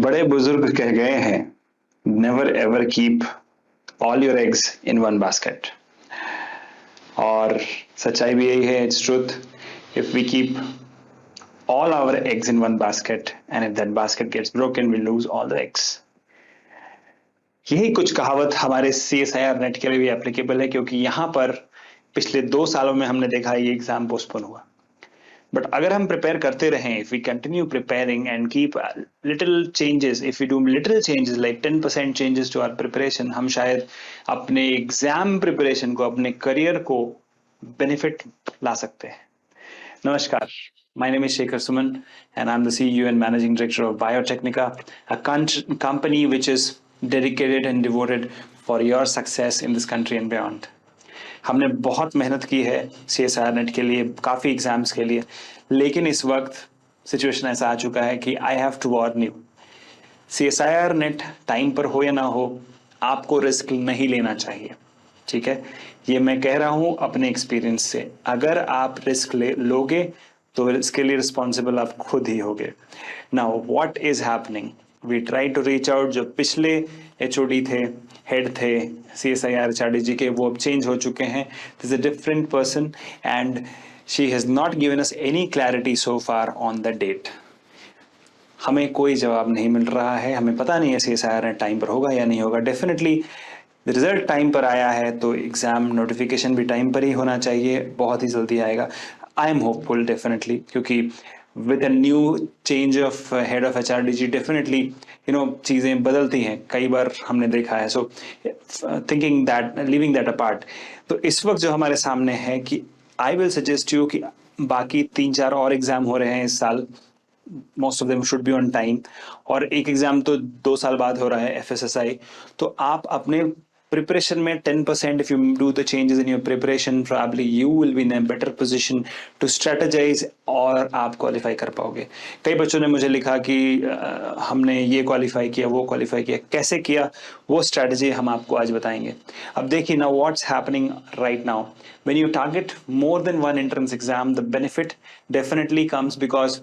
बड़े बुजुर्ग कह गए हैं, never ever keep all your eggs in one basket. और सच्चाई भी यही है, it's truth. If we keep all our eggs in one basket and if that basket gets broken we lose all the eggs। यही कुछ कहावत हमारे CSIR net के लिए भी एप्लीकेबल है, क्योंकि यहाँ पर पिछले 2 सालों में हमने देखा ये एग्जाम पोस्टपोन हुआ। बट अगर हम प्रिपेयर करते रहें, if we continue preparing and keep little changes, if we do little changes like 10% changes to our preparation, हम शायद अपने एग्जाम प्रिपरेशन को, अपने करियर को बेनिफिट ला सकते हैं। Namaskar. My name is Shekhar Suman, and I'm the CEO and Managing Director of Biotecnika, a company which is dedicated and devoted for your success in this country and beyond. हमने बहुत मेहनत की है CSIR net के लिए, काफ़ी exams के लिए, लेकिन इस वक्त सिचुएशन ऐसा आ चुका है कि I have to warn you, CSIR NET time पर हो या ना हो, आपको रिस्क नहीं लेना चाहिए। ठीक है, ये मैं कह रहा हूं अपने एक्सपीरियंस से। अगर आप रिस्क लोगे तो इसके लिए रिस्पॉन्सिबल आप खुद ही होगे। Now what is happening, we try to reach out. जो पिछले HOD थे, हेड थे CSIR HRD जी के, वो अब चेंज हो चुके हैं। This is a different person and she has not given us any clarity so far on the date. हमें कोई जवाब नहीं मिल रहा है, हमें पता नहीं है CSIR नेट टाइम पर होगा या नहीं होगा। डेफिनेटली रिजल्ट टाइम पर आया है तो एग्जाम नोटिफिकेशन भी टाइम पर ही होना चाहिए, बहुत ही जल्दी आएगा। आई एम होपफुल डेफिनेटली, क्योंकि with a new change of head of HRDG definitely चीज़ें बदलती हैं, कई बार हमने देखा है। सो thinking that, living that apart, तो इस वक्त जो हमारे सामने है कि आई विल सजेस्ट यू कि बाकी 3-4 और एग्जाम हो रहे हैं इस साल, most of them should be on time, और एक एग्जाम तो 2 साल बाद हो रहा है FSSAI। तो आप अपने प्रिपरेशन में 10%, if you do the changes in your preparation, probably you will be in a better position to strategize और आप क्वालिफाई कर पाओगे। कई बच्चों ने मुझे लिखा कि हमने ये क्वालिफाई किया, वो क्वालिफाई किया, कैसे किया, वो स्ट्रैटेजी हम आपको आज बताएंगे। अब देखिए ना, what's happening right now, when you target more than one entrance exam, the benefit definitely comes because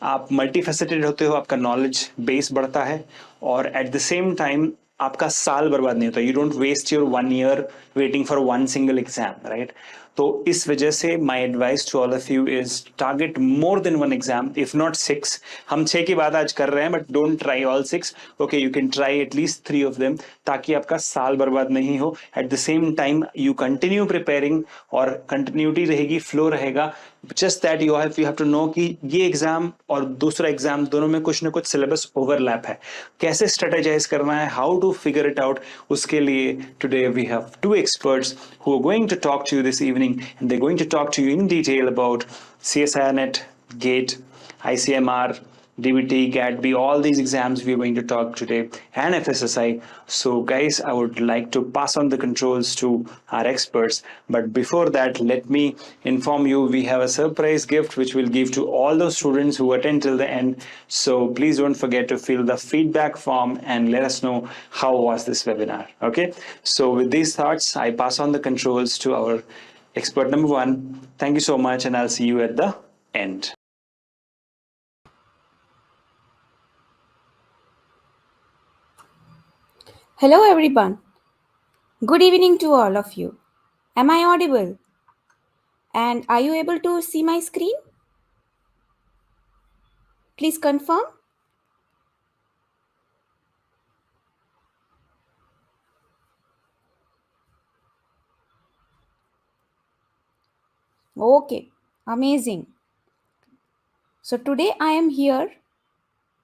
आप मल्टीफेसेटेड होते हो, आपका नॉलेज बेस बढ़ता है, और एट द सेम टाइम आपका साल बर्बाद नहीं होता। You don't waste your 1 year waiting for one single exam, right. तो इस वजह से my advice to all of you is target more than one exam, if not 6। हम 6 की बात आज कर रहे हैं, but don't try all 6। Okay, you can try at least 3 of them, ताकि आपका साल बर्बाद नहीं हो। At the same time you continue preparing, और कंटिन्यूटी रहेगी, फ्लो रहेगा। Just that you have to know कि ये एग्जाम और दूसरा एग्जाम दोनों में कुछ ना कुछ सिलेबस ओवरलैप है। कैसे स्ट्रेटेजाइज करना है, how to figure it out, उसके लिए today we have 2 experts who are going to talk to you this evening, and they're going to talk to you in detail about CSIR net, GAT, ICMR, DBT, GAT-B, all these exams we are going to talk today, and FSSAI. So guys, I would like to pass on the controls to our experts. But before that, let me inform you, we have a surprise gift which we'll give to all those students who attend till the end. So please don't forget to fill the feedback form and let us know how was this webinar. Okay. So with these thoughts, I pass on the controls to our expert number 1. Thank you so much, and I'll see you at the end. Hello everyone. Good evening to all of you. Am I audible? And are you able to see my screen? Please confirm. Okay, amazing. So today I am here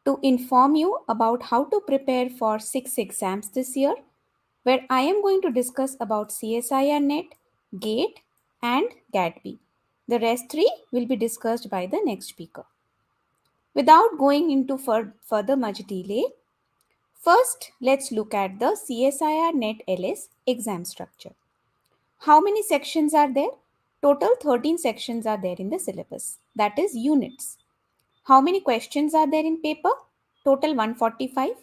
to inform you about how to prepare for 6 exams this year, where I am going to discuss about CSIR net, GATE and GAT-B. The rest 3 will be discussed by the next speaker. Without going into further much delay, first let's look at the CSIR net LS exam structure. How many sections are there? Total 13 sections are there in the syllabus, that is units. How many questions are there in paper? Total 145,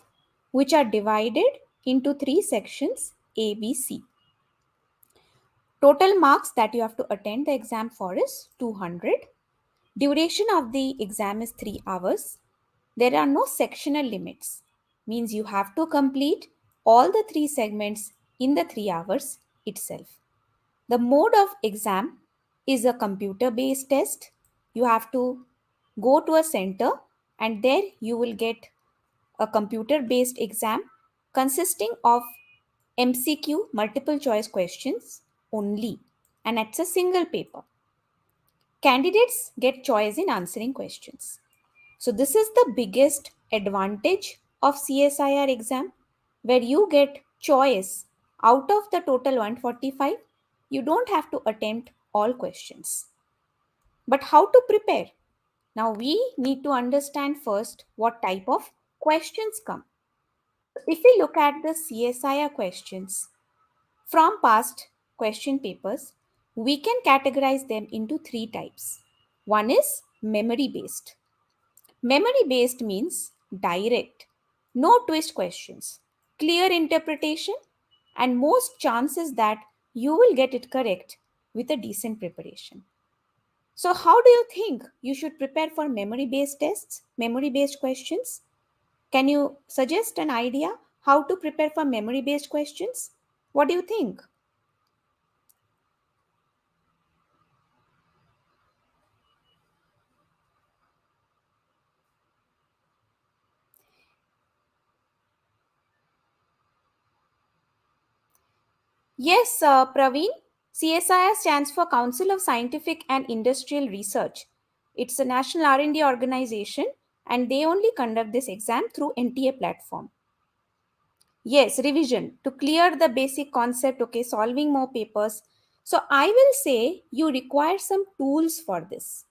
which are divided into 3 sections A, B, C. Total marks that you have to attend the exam for is 200. Duration of the exam is 3 hours. there are no sectional limits. Means you have to complete all the 3 segments in the 3 hours itself. The mode of exam is a computer-based test. You have to go to a center and there you will get a computer-based exam consisting of MCQ, multiple choice questions only, and it's a single paper. Candidates get choice in answering questions. So this is the biggest advantage of CSIR exam, where you get choice out of the total 145. You don't have to attempt all questions. But how to prepare? Now we need to understand first what type of questions come. If we look at the CSIR questions from past question papers, we can categorize them into 3 types. One is memory based. Memory based means direct, no twist questions, clear interpretation, and most chances that you will get it correct with a decent preparation. So, how do you think you should prepare for memory based tests, memory based questions? Can you suggest an idea how to prepare for memory based questions? What do you think? Yes, Praveen. CSIR stands for Council of Scientific and Industrial Research. It's a national R&D organization and they only conduct this exam through NTA platform. Yes, revision to clear the basic concept, okay, solving more papers. So I will say you require some tools for this.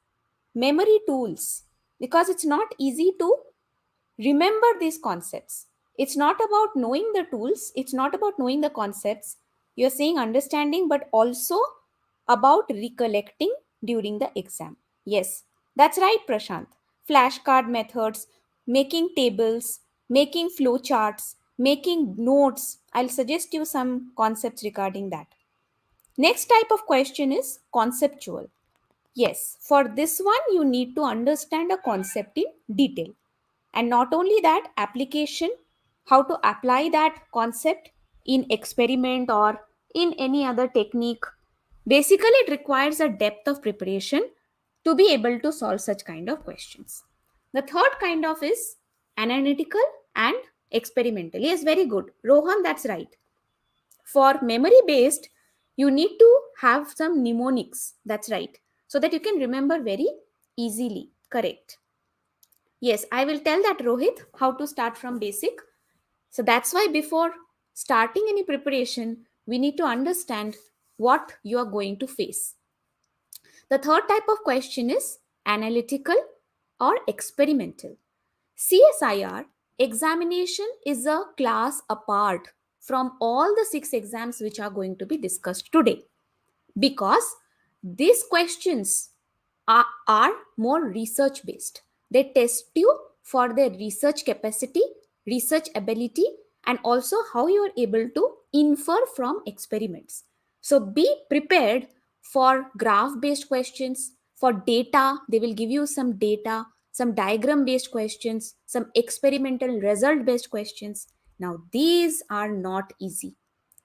Memory tools, because it's not easy to remember these concepts. It's not about knowing the tools, it's not about knowing the concepts. You're saying understanding, but also about recollecting during the exam. Yes, that's right, Prashant. Flashcard methods, making tables, making flowcharts, making notes. I'll suggest you some concepts regarding that. Next type of question is conceptual. Yes, for this one, you need to understand a concept in detail. And not only that, application, how to apply that concept in experiment or in any other technique. Basically, it requires a depth of preparation to be able to solve such kind of questions. The third kind of is analytical and experimental. Yes, very good. Rohan, that's right. For memory based, you need to have some mnemonics. That's right. So that you can remember very easily. Correct. Yes, I will tell that Rohit how to start from basic. So that's why before starting any preparation, we need to understand what you are going to face. The third type of question is analytical or experimental. CSIR examination is a class apart from all the 6 exams which are going to be discussed today, because these questions are more research based. They test you for their research capacity, research ability, and also how you are able to infer from experiments. So be prepared for graph based questions, for data. They will give you some data, some diagram based questions, some experimental result based questions. Now these are not easy.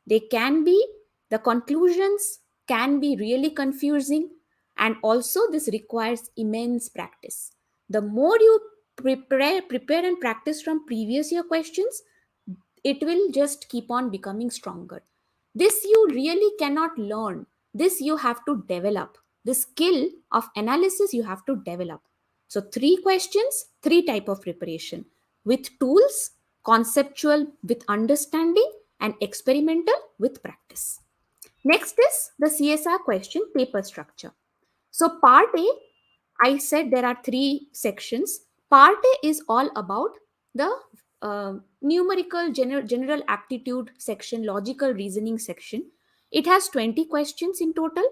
They can be, the conclusions can be really confusing, and also this requires immense practice. The more you prepare and practice from previous year questions, it will just keep on becoming stronger. This you really cannot learn. This you have to develop. The skill of analysis you have to develop. So 3 questions, 3 type of preparation with tools, conceptual with understanding, and experimental with practice. Next is the CSR question paper structure. So part A, I said there are 3 sections. Part A is all about the numerical general aptitude section, logical reasoning section. It has 20 questions in total,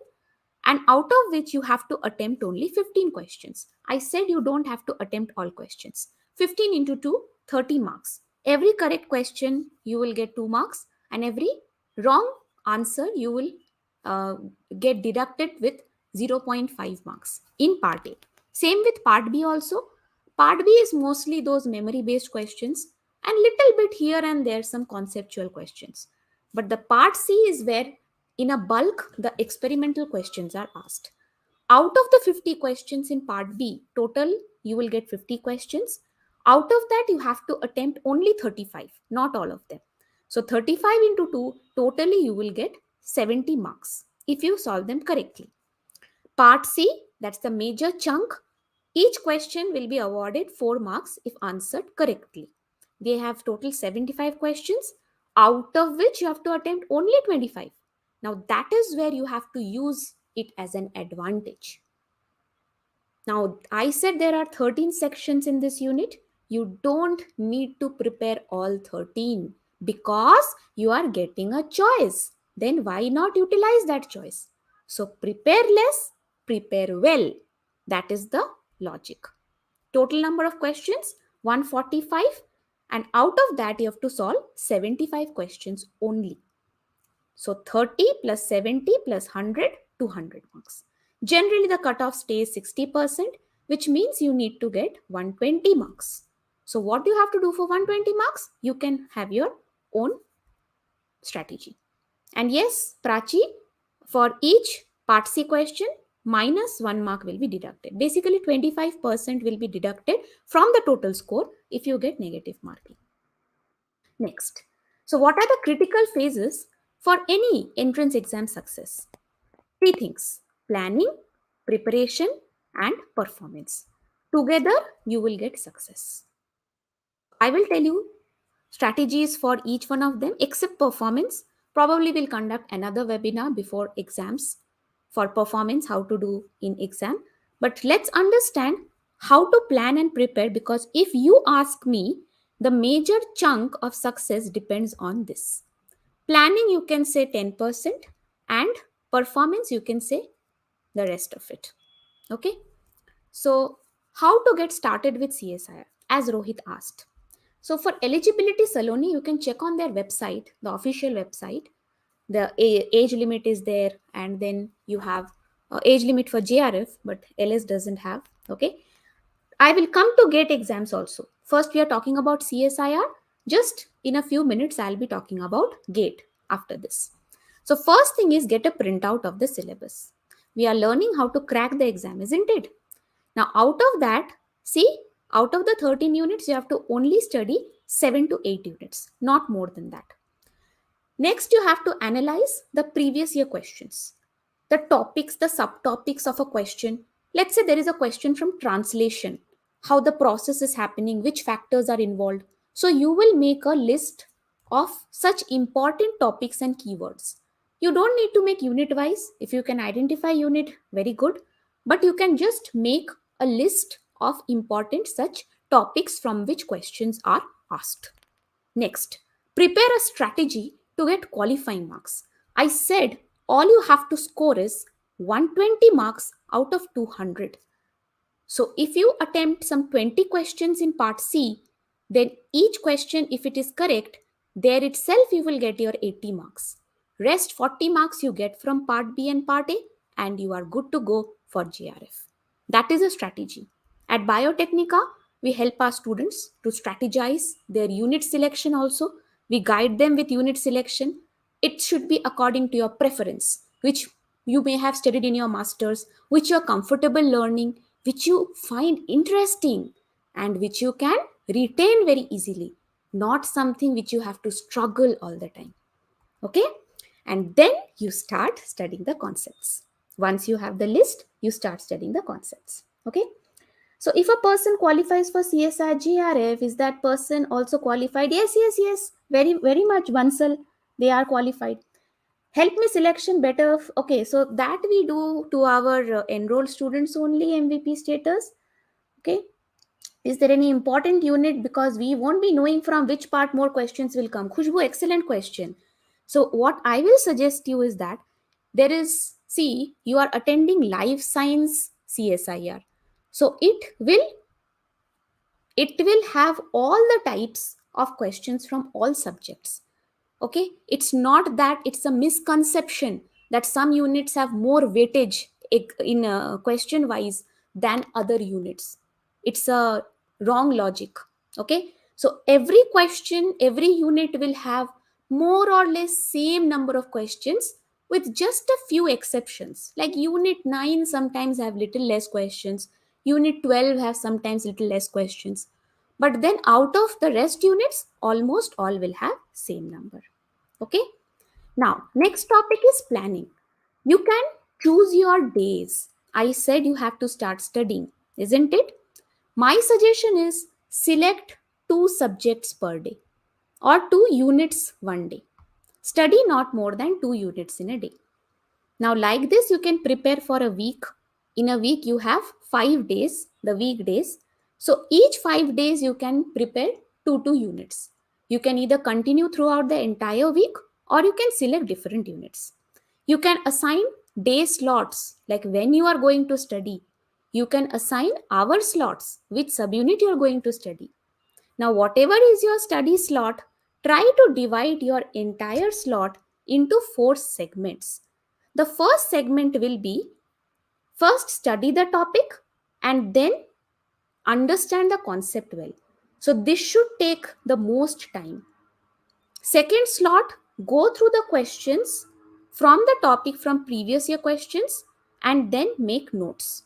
and out of which you have to attempt only 15 questions. I said you don't have to attempt all questions. 15 into 2, 30 marks. Every correct question you will get 2 marks, and every wrong answer you will uh, get deducted with 0.5 marks in part A. Same with part B also. Part B is mostly those memory-based questions and little bit here and there some conceptual questions. But the part C is where in a bulk the experimental questions are asked. Out of the 50 questions in part B, total you will get 50 questions. Out of that you have to attempt only 35, not all of them. So 35 into 2, totally you will get 70 marks if you solve them correctly. Part C, that's the major chunk. Each question will be awarded 4 marks if answered correctly. They have total 75 questions, out of which you have to attempt only 25. Now that is where you have to use it as an advantage. Now, I said there are 13 sections in this unit. You don't need to prepare all 13 because you are getting a choice. Then why not utilize that choice? So, prepare less, prepare well. That is the logic. Total number of questions 145, and out of that, you have to solve 75 questions only. So 30 plus 70 plus 100, 200 marks. Generally, the cutoff stays 60%, which means you need to get 120 marks. So what do you have to do for 120 marks? You can have your own strategy. And yes, Prachi, for each part C question, minus 1 mark will be deducted. Basically, 25% will be deducted from the total score if you get negative marking. Next. So what are the critical phases for any entrance exam success? 3 things: planning, preparation, and performance. Together, you will get success. I will tell you strategies for each one of them except performance. Probably we'll conduct another webinar before exams for performance, how to do in exam. But let's understand how to plan and prepare, because if you ask me, the major chunk of success depends on this. Planning, you can say 10%, and performance, you can say the rest of it. Okay. So, how to get started with CSIR, as Rohit asked. So, for eligibility, Saloni, you can check on their website, the official website. The age limit is there, and then you have age limit for JRF, but LS doesn't have. Okay. I will come to GATE exams also. First, we are talking about CSIR. Just in a few minutes, I'll be talking about GATE after this. So, first thing is get a printout of the syllabus. We are learning how to crack the exam, isn't it? Now, out of that, see, out of the 13 units, you have to only study 7 to 8 units, not more than that. Next, you have to analyze the previous year questions, the topics, the subtopics of a question. Let's say there is a question from translation, how the process is happening, which factors are involved. So you will make a list of such important topics and keywords. You don't need to make unit wise. If you can identify unit, very good. But you can just make a list of important such topics from which questions are asked. Next, prepare a strategy to get qualifying marks. I said all you have to score is 120 marks out of 200. So if you attempt some 20 questions in part C, then each question, if it is correct, there itself you will get your 80 marks. Rest 40 marks you get from part B and part A, and you are good to go for JRF. That is a strategy. At Biotecnika, we help our students to strategize their unit selection also. We guide them with unit selection. It should be according to your preference, which you may have studied in your masters, which you're comfortable learning, which you find interesting, and which you can retain very easily, not something which you have to struggle all the time. Okay? And then you start studying the concepts. Once you have the list, you start studying the concepts. Okay? So if a person qualifies for CSI GRF, is that person also qualified? Yes, yes, yes. Very, very much. Bansal, they are qualified. Help me selection better. Okay, so that we do to our enrolled students only, MVP status. Okay. Is there any important unit? Because we won't be knowing from which part more questions will come. Khushbu, excellent question. So what I will suggest you is that there is, see, you are attending life science CSIR. So it will have all the types of questions from all subjects. Okay, it's not that, it's a misconception that some units have more weightage in question wise than other units. It's a wrong logic. Okay, so every question, every unit will have more or less same number of questions with just a few exceptions. Like unit 9 sometimes have little less questions, unit 12 have sometimes little less questions, but then out of the rest units almost all will have same number. Okay, now next topic is planning. You can choose your days. I said you have to start studying, isn't it? My suggestion is select 2 subjects per day or 2 units one day. Study not more than 2 units in a day. Now, like this, you can prepare for a week. In a week, you have 5 days, the weekdays. So each 5 days, you can prepare 2 units. You can either continue throughout the entire week or you can select different units. You can assign day slots, like when you are going to study. You can assign hour slots, which subunit you are going to study. Now, whatever is your study slot, try to divide your entire slot into 4 segments. The first segment will be first study the topic and then understand the concept well. So, this should take the most time. Second slot, go through the questions from the topic from previous year questions and then make notes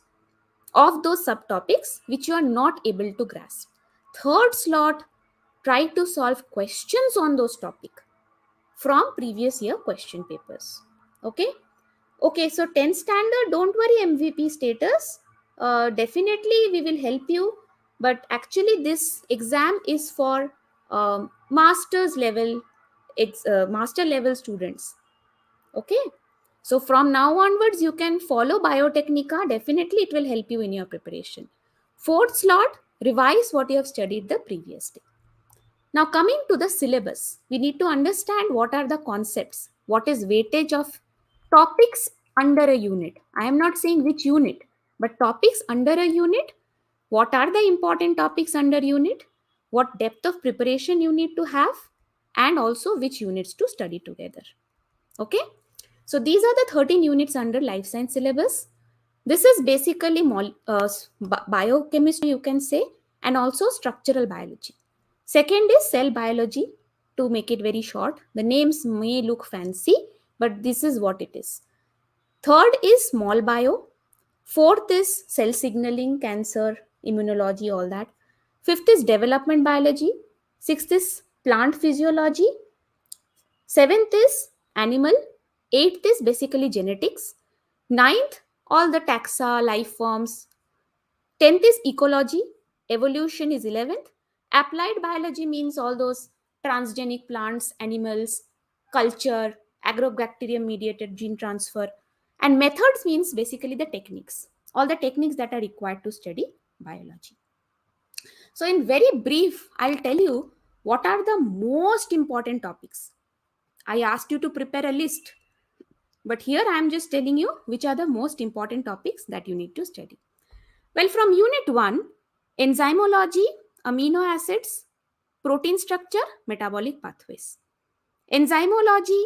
of those subtopics which you are not able to grasp. Third slot, try to solve questions on those topics from previous year question papers. Okay, so 10th standard, don't worry, MVP status. Definitely we will help you, but actually this exam is for master's level, master level students. Okay, so from now onwards, you can follow Biotechnika. Definitely, it will help you in your preparation. Fourth slot, revise what you have studied the previous day. Now, coming to the syllabus, we need to understand what are the concepts, what is weightage of topics under a unit. I am not saying which unit, but topics under a unit. What are the important topics under unit? What depth of preparation you need to have, and also which units to study together. Okay, so these are the 13 units under life science syllabus. This is basically biochemistry, you can say, and also structural biology. Second is cell biology. To make it very short, the names may look fancy, but this is what it is. Third is small bio. Fourth is cell signaling, cancer, immunology, all that. Fifth is development biology. Sixth is plant physiology. Seventh is animal. Eighth is basically genetics. Ninth, all the taxa, life forms. 10th is ecology. Evolution is 11th. Applied biology means all those transgenic plants, animals, culture, agrobacterium mediated gene transfer. And methods means basically the techniques, all the techniques that are required to study biology. So, in very brief, I'll tell you what are the most important topics. I asked you to prepare a list, but here I am just telling you which are the most important topics that you need to study. Well, from unit 1, enzymology, amino acids, protein structure, metabolic pathways. Enzymology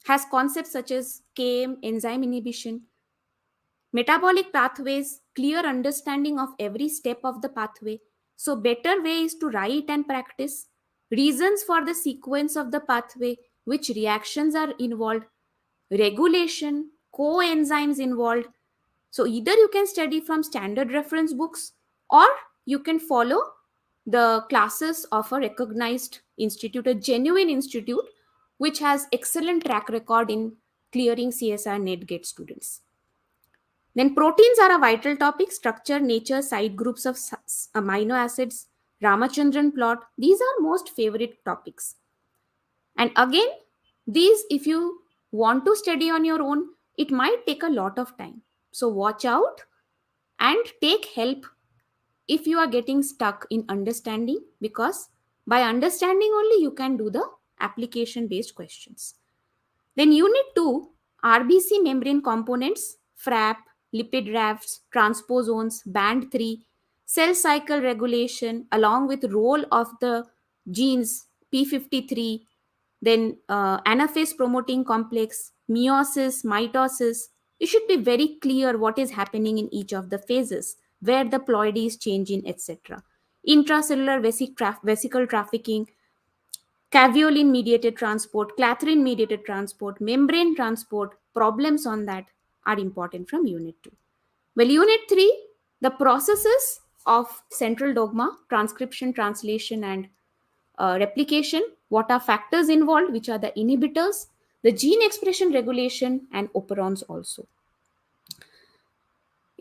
has concepts such as KM, enzyme inhibition, metabolic pathways, clear understanding of every step of the pathway. So, better way is to write and practice. Reasons for the sequence of the pathway, which reactions are involved, regulation, coenzymes involved. So either you can study from standard reference books or you can follow the classes of a recognized institute, a genuine institute, which has excellent track record in clearing CSR NET GATE students. Then proteins are a vital topic, structure, nature, side groups of amino acids, Ramachandran plot. These are most favorite topics. And again, these, if you want to study on your own, it might take a lot of time. So watch out and take help if you are getting stuck in understanding, because by understanding only you can do the application based questions. Then unit 2, RBC membrane components, FRAP, lipid rafts, transposons, band 3, cell cycle regulation along with role of the genes P53, then anaphase promoting complex, meiosis, mitosis. You should be very clear what is happening in each of the phases, where the ploidy is changing, etc. intracellular vesicle trafficking, caveolin mediated transport, clathrin mediated transport, membrane transport, problems on that are important from unit 2. Well, unit 3, the processes of central dogma, transcription, translation, and replication, what are factors involved, which are the inhibitors, the gene expression regulation, and operons also.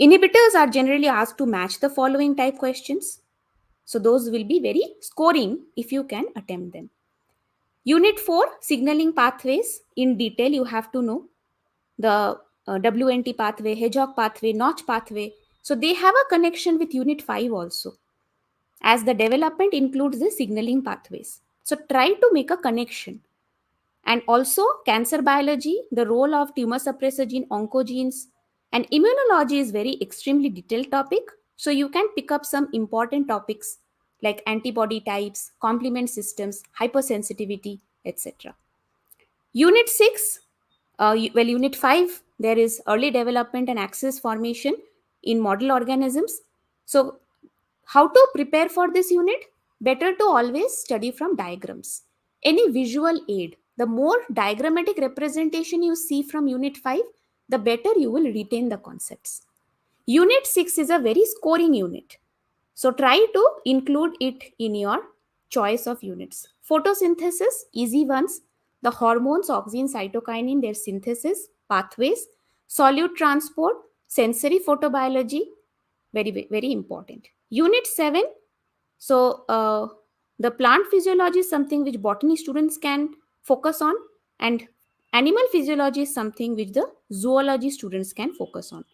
Inhibitors are generally asked to match the following type questions. So those will be very scoring if you can attempt them. Unit 4, signaling pathways. In detail, you have to know the WNT pathway, hedgehog pathway, notch pathway. So they have a connection with unit 5 also, as the development includes the signaling pathways. So try to make a connection. And also cancer biology, the role of tumor suppressor gene, oncogenes, and immunology is very extremely detailed topic. So you can pick up some important topics like antibody types, complement systems, hypersensitivity, etc. Unit 6, Unit 5, there is early development and axis formation in model organisms. So how to prepare for this unit? Better to always study from diagrams. Any visual aid, the more diagrammatic representation you see from Unit 5, the better you will retain the concepts. Unit 6 is a very scoring unit. So try to include it in your choice of units. Photosynthesis, easy ones. The hormones, auxin, cytokinin, their synthesis, pathways, solute transport, sensory photobiology, very, very important. Unit 7, so the plant physiology is something which botany students can focus on, and animal physiology is something which the zoology students can focus on.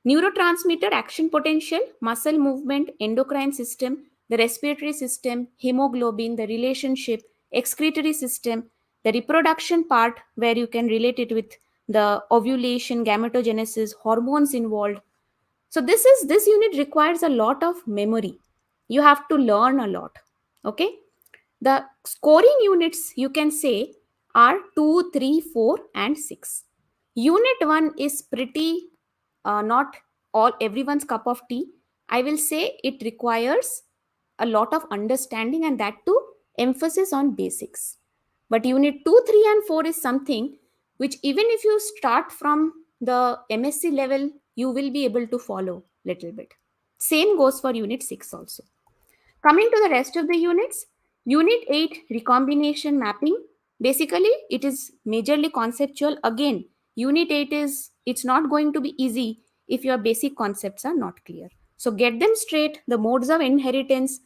Neurotransmitter, action potential, muscle movement, endocrine system, the respiratory system, hemoglobin, the relationship, excretory system, the reproduction part where you can relate it with the ovulation, gametogenesis, hormones involved. So this unit requires a lot of memory. You have to learn a lot. Okay. The scoring units you can say are 2, 3, 4, and 6. Unit 1 is pretty not all everyone's cup of tea. I will say it requires a lot of understanding, and that too emphasis on basics. But unit 2, 3, and 4 is something which even if you start from the MSc level, you will be able to follow little bit. Same goes for unit 6 also. Coming to the rest of the units, unit 8, recombination mapping. Basically, it is majorly conceptual. Again, unit 8 it's not going to be easy if your basic concepts are not clear. So get them straight. The modes of inheritance,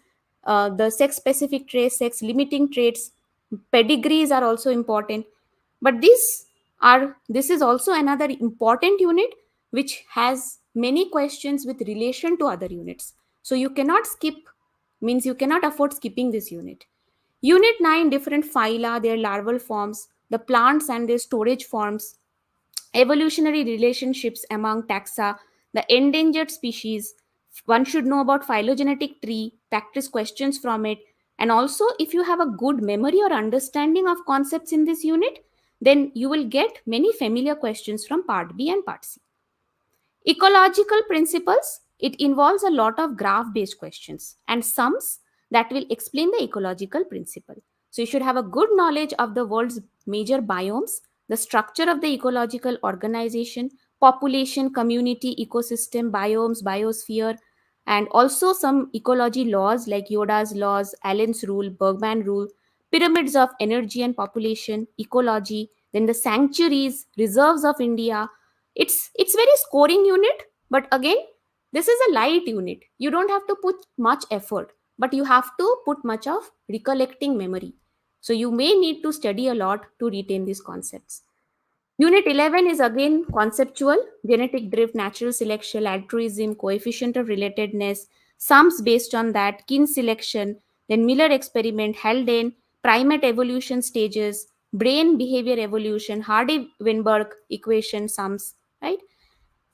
the sex-specific traits, sex-limiting traits, pedigrees are also important. But this is also another important unit which has many questions with relation to other units. So you cannot skip, means you cannot afford skipping this unit. Unit 9, different phyla, their larval forms, the plants and their storage forms, evolutionary relationships among taxa, the endangered species. One should know about phylogenetic tree, practice questions from it. And also, if you have a good memory or understanding of concepts in this unit, then you will get many familiar questions from part B and part C. Ecological principles, it involves a lot of graph-based questions and sums that will explain the ecological principle. So you should have a good knowledge of the world's major biomes, the structure of the ecological organization, population, community, ecosystem, biomes, biosphere, and also some ecology laws like Yoda's laws, Allen's rule, Bergman rule, pyramids of energy and population, ecology, then the sanctuaries, reserves of India. It's very scoring unit, but again, this is a light unit. You don't have to put much effort, but you have to put much of recollecting memory. So you may need to study a lot to retain these concepts. Unit 11 is again conceptual, genetic drift, natural selection, altruism, coefficient of relatedness, sums based on that, kin selection, then Miller experiment, Haldane, primate evolution stages, brain behavior evolution, Hardy-Weinberg equation sums, right?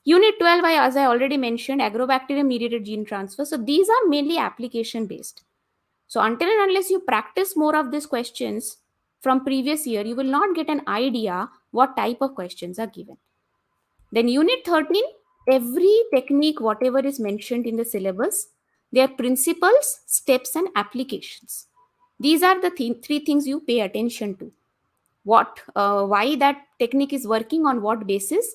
Unit 12, as I already mentioned, agrobacterium mediated gene transfer. So these are mainly application based. So until and unless you practice more of these questions from previous year, you will not get an idea what type of questions are given. Then unit 13, every technique, whatever is mentioned in the syllabus, their principles, steps, and applications. These are the three things you pay attention to. Why that technique is working, on what basis.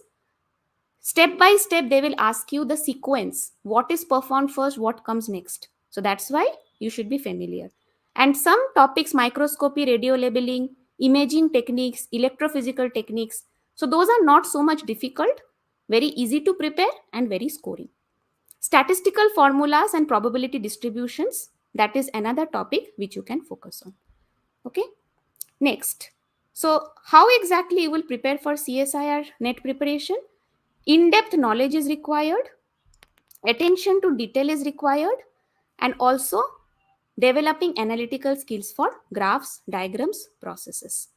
Step by step, they will ask you the sequence. What is performed first, what comes next. So that's why you should be familiar. And some topics, microscopy, radio labeling, imaging techniques, electrophysical techniques. So those are not so much difficult, very easy to prepare and very scoring. Statistical formulas and probability distributions, that is another topic which you can focus on. Okay. Next. So how exactly you will prepare for CSIR net preparation? In-depth knowledge is required, attention to detail is required, and also developing analytical skills for graphs, diagrams, processes.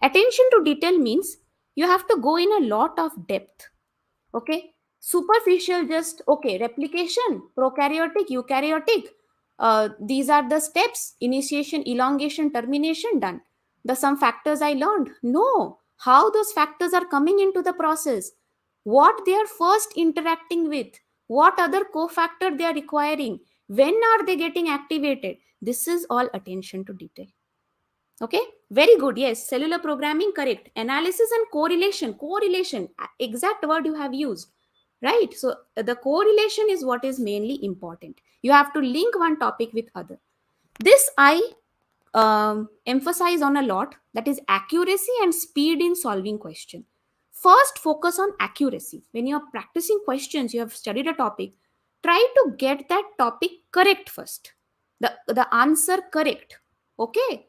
Attention to detail means you have to go in a lot of depth. Okay, superficial, just okay, replication, prokaryotic, eukaryotic, these are the steps: initiation, elongation, termination, done. The some factors I learned, no, how those factors are coming into the process, what they are first interacting with, what other cofactor they are requiring, when are they getting activated. This is all attention to detail. Okay, very good. Yes, cellular programming, correct. Analysis and correlation, exact word you have used, right? So the correlation is what is mainly important. You have to link one topic with other. This I emphasize on a lot, that is accuracy and speed in solving question. First, focus on accuracy. When you are practicing questions, you have studied a topic, try to get that topic correct first, the answer correct. Okay,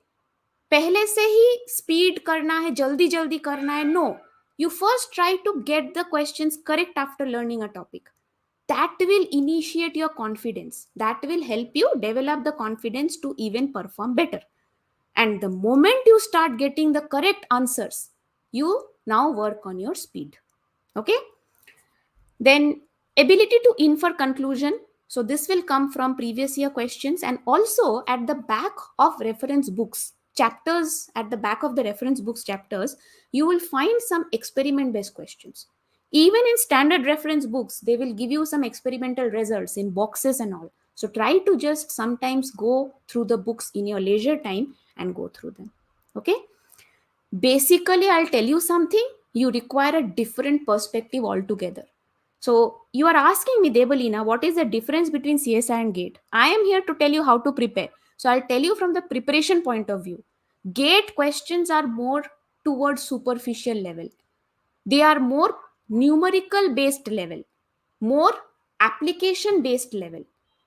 पहले से ही speed करना है, जल्दी जल्दी करना है, no. You first try to get the questions correct after learning a topic. That will initiate your confidence. That will help you develop the confidence to even perform better. And the moment you start getting the correct answers, you now work on your speed. Okay? Then ability to infer conclusion. So this will come from previous year questions, and also at the back of reference books, chapters, at the back of the reference books chapters, you will find some experiment based questions. Even in standard reference books, they will give you some experimental results in boxes and all. So try to just sometimes go through the books in your leisure time and go through them. Okay? Basically, I'll tell you something, you require a different perspective altogether. So you are asking me, Debalina, what is the difference between CSI and GATE? I am here to tell you how to prepare. So I'll tell you from the preparation point of view. GATE questions are more towards superficial level. They are more numerical based level, more application based level.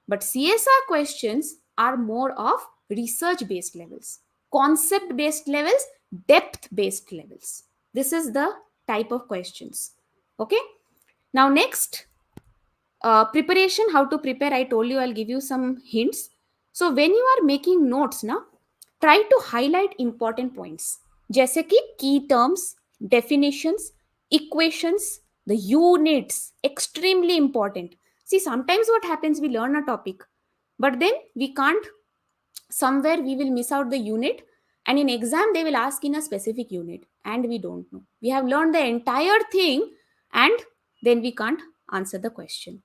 But CSR questions are more of research based levels, concept based levels, depth based levels. This is the type of questions. Okay. Now next, preparation, how to prepare. I told you I'll give you some hints. So when you are making notes now, try to highlight important points. जैसे कि key terms, definitions, equations, the units, extremely important. See, sometimes what happens, we learn a topic, but then we can't, somewhere we will miss out the unit, and in exam they will ask in a specific unit and we don't know. We have learned the entire thing and then we can't answer the question.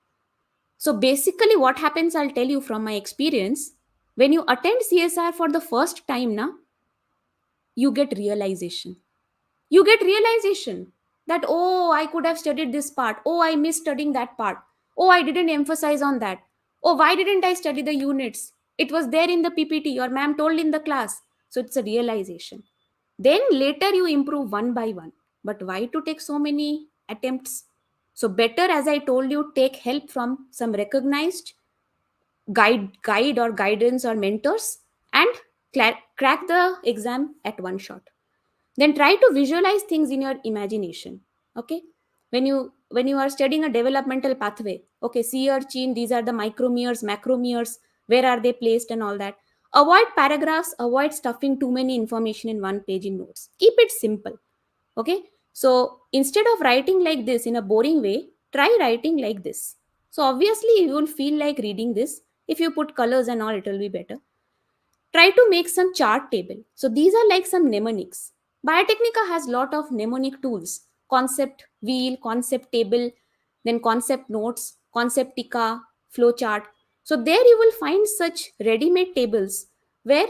So basically what happens, I'll tell you from my experience, when you attend CSR for the first time now, you get realization. You get realization that, oh, I could have studied this part. Oh, I missed studying that part. Oh, I didn't emphasize on that. Oh, why didn't I study the units? It was there in the PPT, your ma'am told in the class. So it's a realization. Then later you improve one by one. But why to take so many attempts? So better, as I told you, take help from some recognized guide or guidance or mentors, and crack the exam at one shot. Then try to visualize things in your imagination. Okay, when you are studying a developmental pathway, okay, Csir, Chin, these are the micromeres, macromeres, where are they placed and all that. Avoid paragraphs, avoid stuffing too many information in one page in notes, keep it simple. Okay, so instead of writing like this in a boring way, try writing like this. So obviously you will feel like reading this. If you put colors and all, it will be better. Try to make some chart table. So these are like some mnemonics. Biotechnika has lot of mnemonic tools: concept wheel, concept table, then concept notes, conceptica, flow chart. So there you will find such ready-made tables where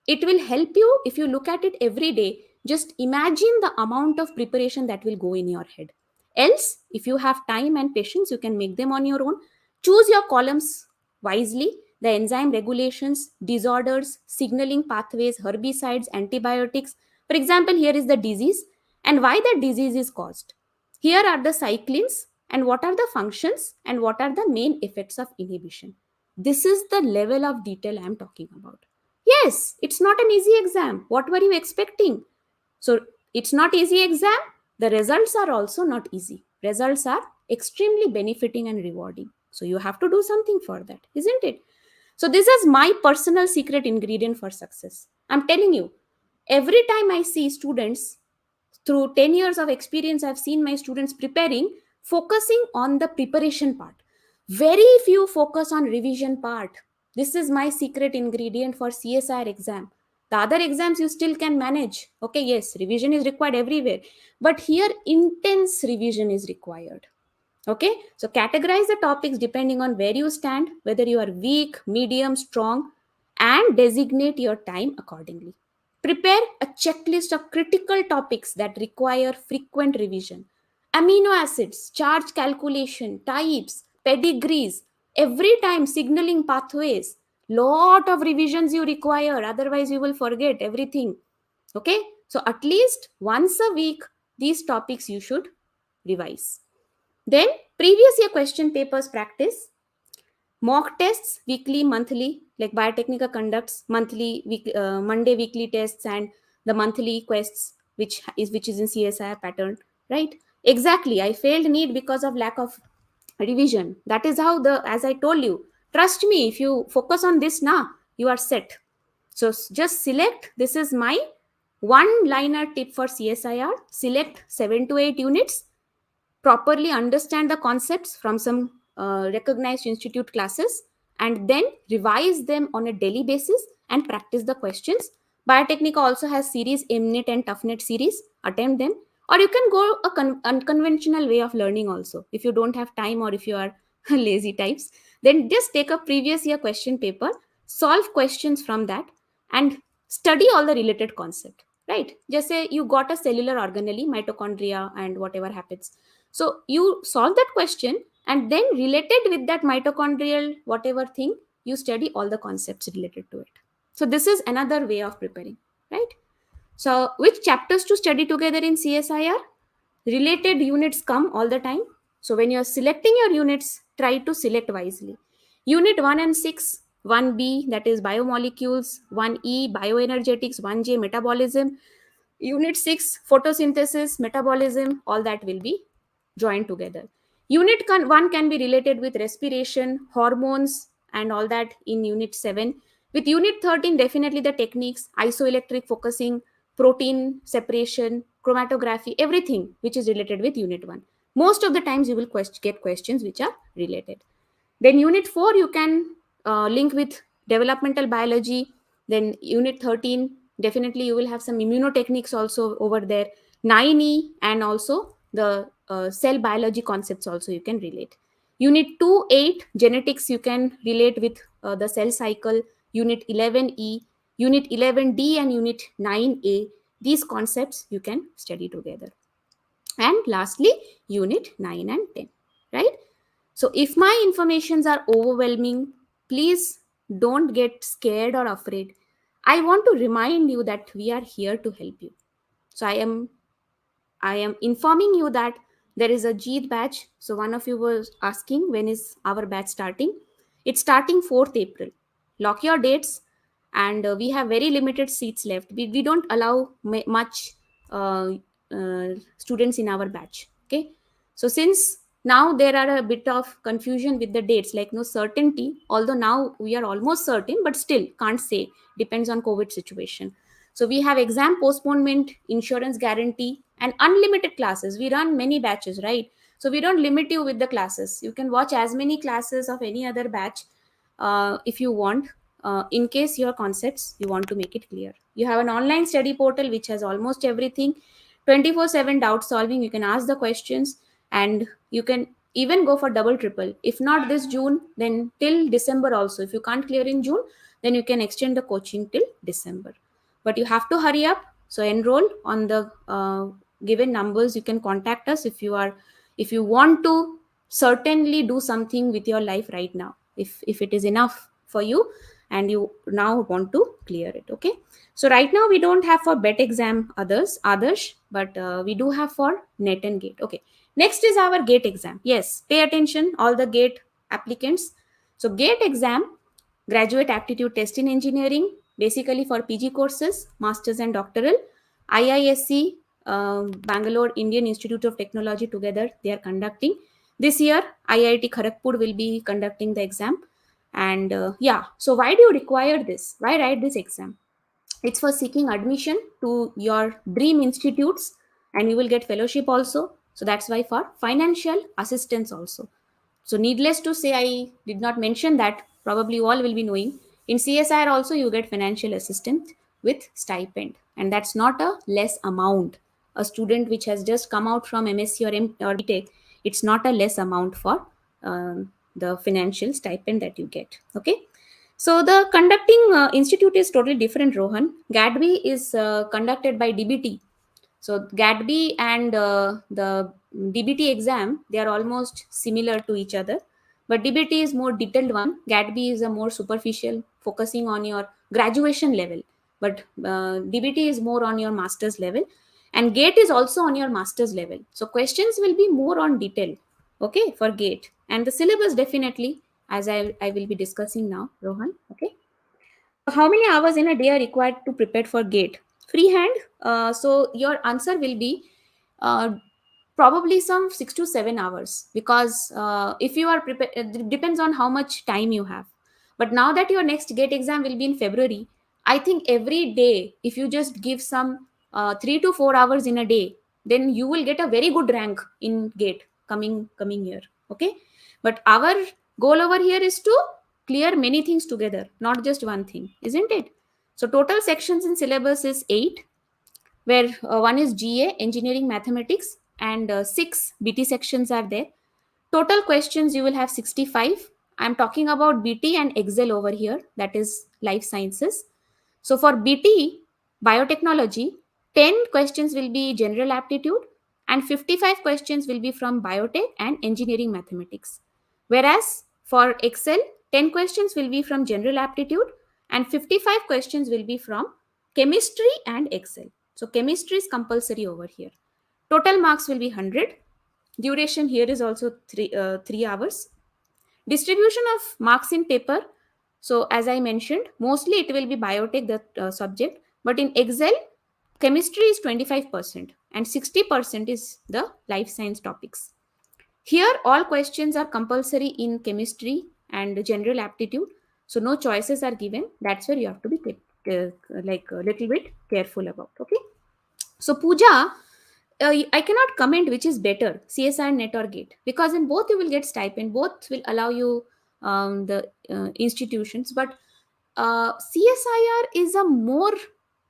it will help you. If you look at it every day, just imagine the amount of preparation that will go in your head. Else, if you have time and patience, you can make them on your own. Choose your columns wisely. The enzyme regulations, disorders, signaling pathways, herbicides, antibiotics. For example, here is the disease and why the disease is caused. Here are the cyclins and what are the functions and what are the main effects of inhibition. This is the level of detail I am talking about. Yes, it's not an easy exam. What were you expecting? So it's not easy exam. The results are also not easy. Results are extremely benefiting and rewarding. So you have to do something for that, isn't it? So this is my personal secret ingredient for success. I'm telling you, every time I see students, through 10 years of experience, I've seen my students preparing, focusing on the preparation part. Very few focus on revision part. This is my secret ingredient for CSIR exam. The other exams you still can manage. Okay, yes, revision is required everywhere. But here, intense revision is required. Okay, so categorize the topics depending on where you stand, whether you are weak, medium, strong, and designate your time accordingly. Prepare a checklist of critical topics that require frequent revision. Amino acids, charge calculation, types, pedigrees, every time signaling pathways. Lot of revisions you require, otherwise you will forget everything. Okay, so at least once a week, these topics you should revise. Then previous year question papers practice. Mock tests weekly, monthly, like Biotecnika conducts Monday weekly tests and the monthly quests, which is in CSIR pattern, right? Exactly. I failed NEET because of lack of revision. That is how as I told you, trust me, if you focus on this now, you are set. So just select. This is my one liner tip for CSIR. Select 7 to 8 units, properly understand the concepts from some recognized institute classes, and then revise them on a daily basis and practice the questions. Biotechnica also has series MNET and ToughNet series. Attempt them, or you can go a unconventional way of learning also. If you don't have time or if you are lazy types, then just take a previous year question paper, solve questions from that, and study all the related concept. Right? Just say you got a cellular organelle, mitochondria, and whatever happens. So you solve that question and then related with that mitochondrial whatever thing, you study all the concepts related to it. So this is another way of preparing, right? So which chapters to study together in CSIR? Related units come all the time. So when you're selecting your units, try to select wisely. Unit 1 and 6, 1B, that is biomolecules, 1E, bioenergetics, 1J, metabolism, Unit 6, photosynthesis, metabolism, all that will be joined together. Unit 1 can be related with respiration, hormones, and all that in Unit 7. With Unit 13, definitely the techniques, isoelectric focusing, protein separation, chromatography, everything which is related with Unit 1. Most of the times you will get questions which are related. Then Unit 4, you can link with developmental biology. Then Unit 13, definitely you will have some immunotechniques also over there. 9E and also the cell biology concepts also you can relate. Unit 2, 8, genetics you can relate with the cell cycle. Unit 11E, Unit 11D and Unit 9A. These concepts you can study together. And lastly, Unit 9 and 10, right? So if my informations are overwhelming, please don't get scared or afraid. I want to remind you that we are here to help you. So I am informing you that there is a GAT batch. So one of you was asking when is our batch starting? It's starting 4th April. Lock your dates, and we have very limited seats left. We don't allow much students in our batch. Okay. So since now there are a bit of confusion with the dates, like no certainty, although now we are almost certain, but still can't say, depends on COVID situation. So we have exam postponement, insurance guarantee, and unlimited classes. We run many batches, right? So we don't limit you with the classes. You can watch as many classes of any other batch if you want, in case your concepts you want to make it clear. You have an online study portal which has almost everything, 24/7 doubt solving. You can ask the questions and you can even go for double triple. If not this June, then till December also. If you can't clear in June, then you can extend the coaching till December. But you have to hurry up. So enroll on the given numbers. You can contact us if you want to certainly do something with your life right now. If it is enough for you and you now want to clear it. Okay. So right now we don't have for BET exam others, but we do have for NET and GATE. Okay. Next is our GATE exam. Yes, pay attention, all the GATE applicants. So GATE exam, Graduate Aptitude Test in Engineering, basically for PG courses, Masters and Doctoral. IISc, Bangalore Indian Institute of Technology together, they are conducting. This year, IIT Kharagpur will be conducting the exam. And yeah, so why do you require this? Why write this exam? It's for seeking admission to your dream institutes, and you will get fellowship also. So that's why for financial assistance also. So needless to say, I did not mention that, probably you all will be knowing. In CSIR also you get financial assistance with stipend, and that's not a less amount. A student which has just come out from MSc or BTech, it's not a less amount for the financial stipend that you get. Okay. So the conducting institute is totally different, Rohan. GAT-B is conducted by DBT. So GAT-B and the DBT exam, they are almost similar to each other. But DBT is more detailed one. GAT-B is a more superficial, focusing on your graduation level. But DBT is more on your master's level. And GATE is also on your master's level. So questions will be more on detail, okay, for GATE. And the syllabus definitely, as I will be discussing now, Rohan, okay. How many hours in a day are required to prepare for GATE? Freehand. So your answer will be uh, probably some 6 to 7 hours, because if you are prepared, it depends on how much time you have. But now that your next GATE exam will be in February, I think every day, if you just give some 3 to 4 hours in a day, then you will get a very good rank in GATE coming year. Okay, but our goal over here is to clear many things together, not just one thing, isn't it? So total sections in syllabus is 8, where one is GA, Engineering Mathematics, and 6 BT sections are there. Total questions you will have 65. I'm talking about BT and Excel over here, that is Life Sciences. So for BT, Biotechnology, 10 questions will be General Aptitude, and 55 questions will be from Biotech and Engineering Mathematics. Whereas for Excel, 10 questions will be from General Aptitude, and 55 questions will be from Chemistry and Excel. So chemistry is compulsory over here. Total marks will be 100. Duration here is also 3 hours. Distribution of marks in paper. So as I mentioned, mostly it will be biotech, the subject, but in Excel, chemistry is 25% and 60% is the life science topics. Here, all questions are compulsory in chemistry and general aptitude. So no choices are given. That's where you have to be like a little bit careful about. Okay. So Pooja, I cannot comment which is better, CSI, NET or GATE, because in both you will get stipend. Both will allow you the institutions, but CSIR is a more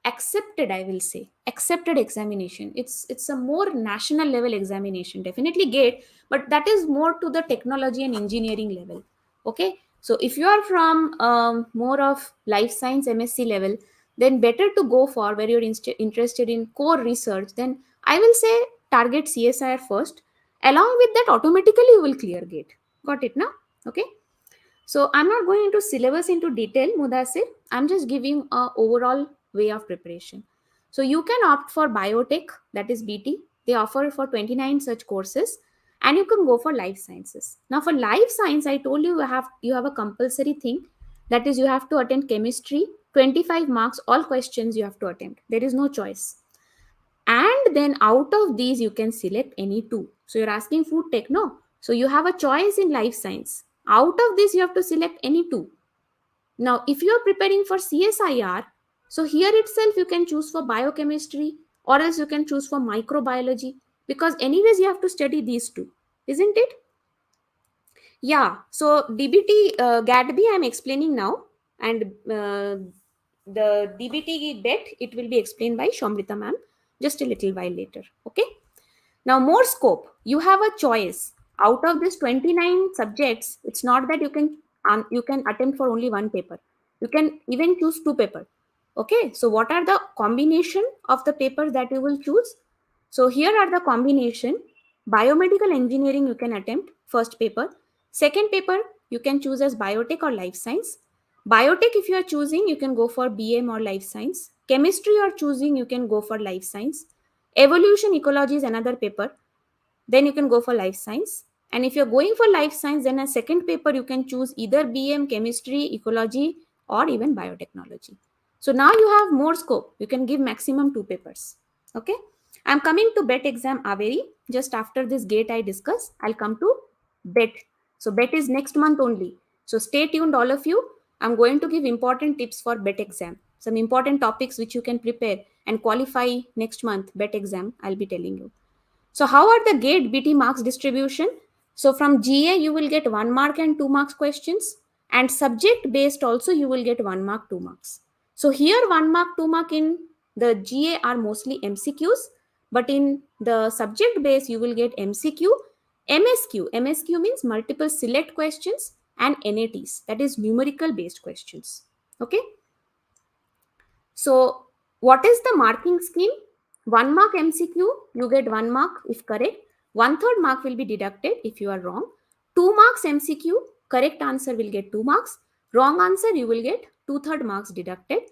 accepted, I will say, accepted examination. It's a more national level examination. Definitely GATE, but that is more to the technology and engineering level. Okay, so if you are from more of life science MSc level, then better to go for where you're interested in core research. Then I will say target CSIR first. Along with that, automatically you will clear GATE. Got it now? Okay. So I'm not going into syllabus into detail, Mudasir. I'm just giving a overall way of preparation. So you can opt for biotech, that is BT. They offer for 29 such courses, and you can go for life sciences. Now for life science, I told you you have a compulsory thing, that is you have to attend chemistry, 25 marks, all questions you have to attempt. There is no choice. And then out of these you can select any two. So you're asking food tech, no? So you have a choice in life science. Out of this you have to select any two. Now if you are preparing for CSIR, so here itself you can choose for biochemistry, or else you can choose for microbiology, because anyways you have to study these two, isn't it? Yeah, so DBT GAT-B I'm explaining now, and the DBT BET, it will be explained by Somrhita ma'am just a little while later. Okay. Now more scope. You have a choice. Out of this 29 subjects, it's not that you can attempt for only one paper. You can even choose two papers. Okay, so what are the combination of the papers that you will choose? So here are the combination. Biomedical engineering you can attempt first paper. Second paper you can choose as biotech or life science. Biotech, if you are choosing, you can go for BM or life science. Chemistry you are choosing, you can go for life science. Evolution ecology is another paper, then you can go for life science. And if you're going for life science, then a second paper you can choose either BM, chemistry, ecology, or even biotechnology. So now you have more scope. You can give maximum two papers. Okay. I'm coming to BET exam Averi. Just after this gate I discuss, I'll come to BET. So BET is next month only. So stay tuned, all of you. I'm going to give important tips for BET exam. Some important topics which you can prepare and qualify next month BET exam, I'll be telling you. So how are the GAT-BT marks distribution? So from GA, you will get 1 mark and 2 marks questions, and subject based also you will get 1 mark, 2 marks. So here 1 mark, 2 mark in the GA are mostly MCQs, but in the subject base you will get MCQ, MSQ. MSQ means multiple select questions, and NATs, that is numerical based questions. Okay. So what is the marking scheme? 1 mark MCQ, you get 1 mark if correct. 1/3 mark will be deducted if you are wrong. 2 marks MCQ, correct answer will get 2 marks. Wrong answer, you will get 2/3 marks deducted.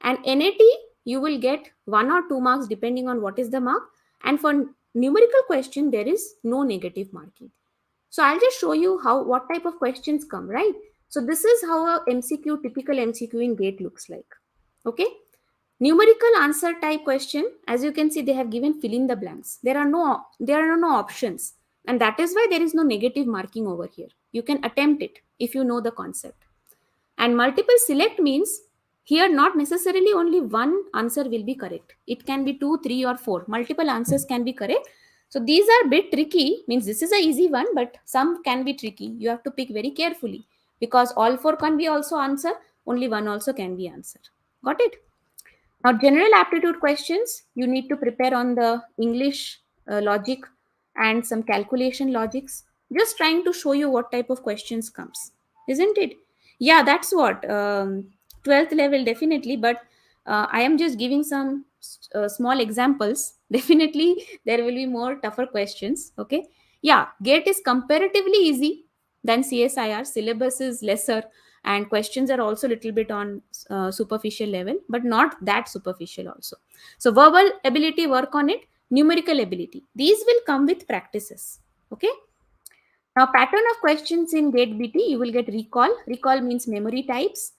And NAT, you will get 1 or 2 marks depending on what is the mark. And for numerical question, there is no negative marking. So I'll just show you what type of questions come, right? So this is how a MCQ, typical MCQ in GATE looks like. Okay. Numerical answer type question, as you can see, they have given fill in the blanks. There are no options, and that is why there is no negative marking over here. You can attempt it if you know the concept. And multiple select means here not necessarily only one answer will be correct. It can be 2, 3, or 4. Multiple answers can be correct. So these are a bit tricky. Means this is an easy one, but some can be tricky. You have to pick very carefully because all 4 can be also answer. Only one also can be answer. Got it? Now, general aptitude questions, you need to prepare on the English logic and some calculation logics. Just trying to show you what type of questions comes, isn't it? Yeah, that's what 12th level definitely. But I am just giving some small examples. Definitely, there will be more tougher questions. Okay, yeah, GATE is comparatively easy than CSIR. Syllabus is lesser, and questions are also a little bit on superficial level, but not that superficial also. So verbal ability, work on it. Numerical ability, these will come with practices. Okay. Now pattern of questions in GATE-BT, you will get recall means memory types.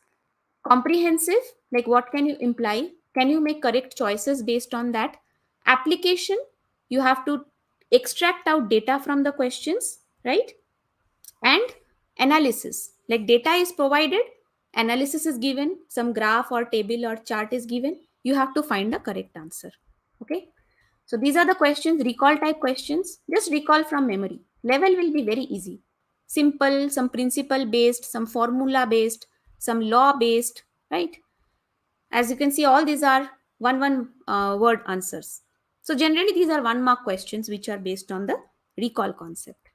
Comprehensive, like what can you imply, can you make correct choices based on that. Application, you have to extract out data from the questions, right? And analysis, like data is provided, analysis is given, some graph or table or chart is given, you have to find the correct answer. Okay, so these are the questions, recall type questions. Just recall from memory. Level will be very easy, simple, some principle based, some formula based, some law based, right? As you can see, all these are one word answers. So generally these are 1 mark questions which are based on the recall concept.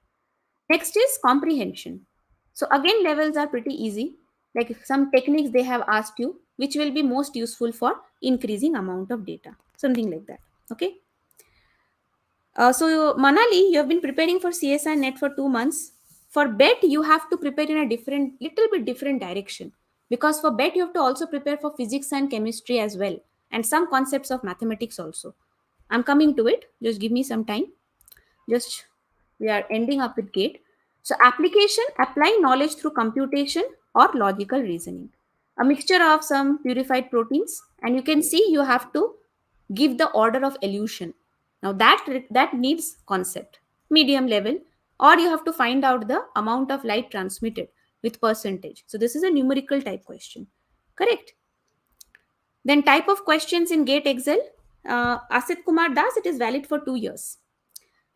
Next is comprehension. So again, levels are pretty easy. Like some techniques they have asked you, which will be most useful for increasing amount of data, something like that. Okay. So Manali, you have been preparing for CSI Net for 2 months. For BET, you have to prepare in a little bit different direction, because for BET you have to also prepare for physics and chemistry as well, and some concepts of mathematics also. I'm coming to it. Just give me some time. Just we are ending up with GATE. So application, apply knowledge through computation or logical reasoning. A mixture of some purified proteins, and you can see you have to give the order of elution. Now that needs concept, medium level, or you have to find out the amount of light transmitted with percentage. So this is a numerical type question, correct? Then type of questions in GATE Excel, Asit Kumar Das, it is valid for 2 years.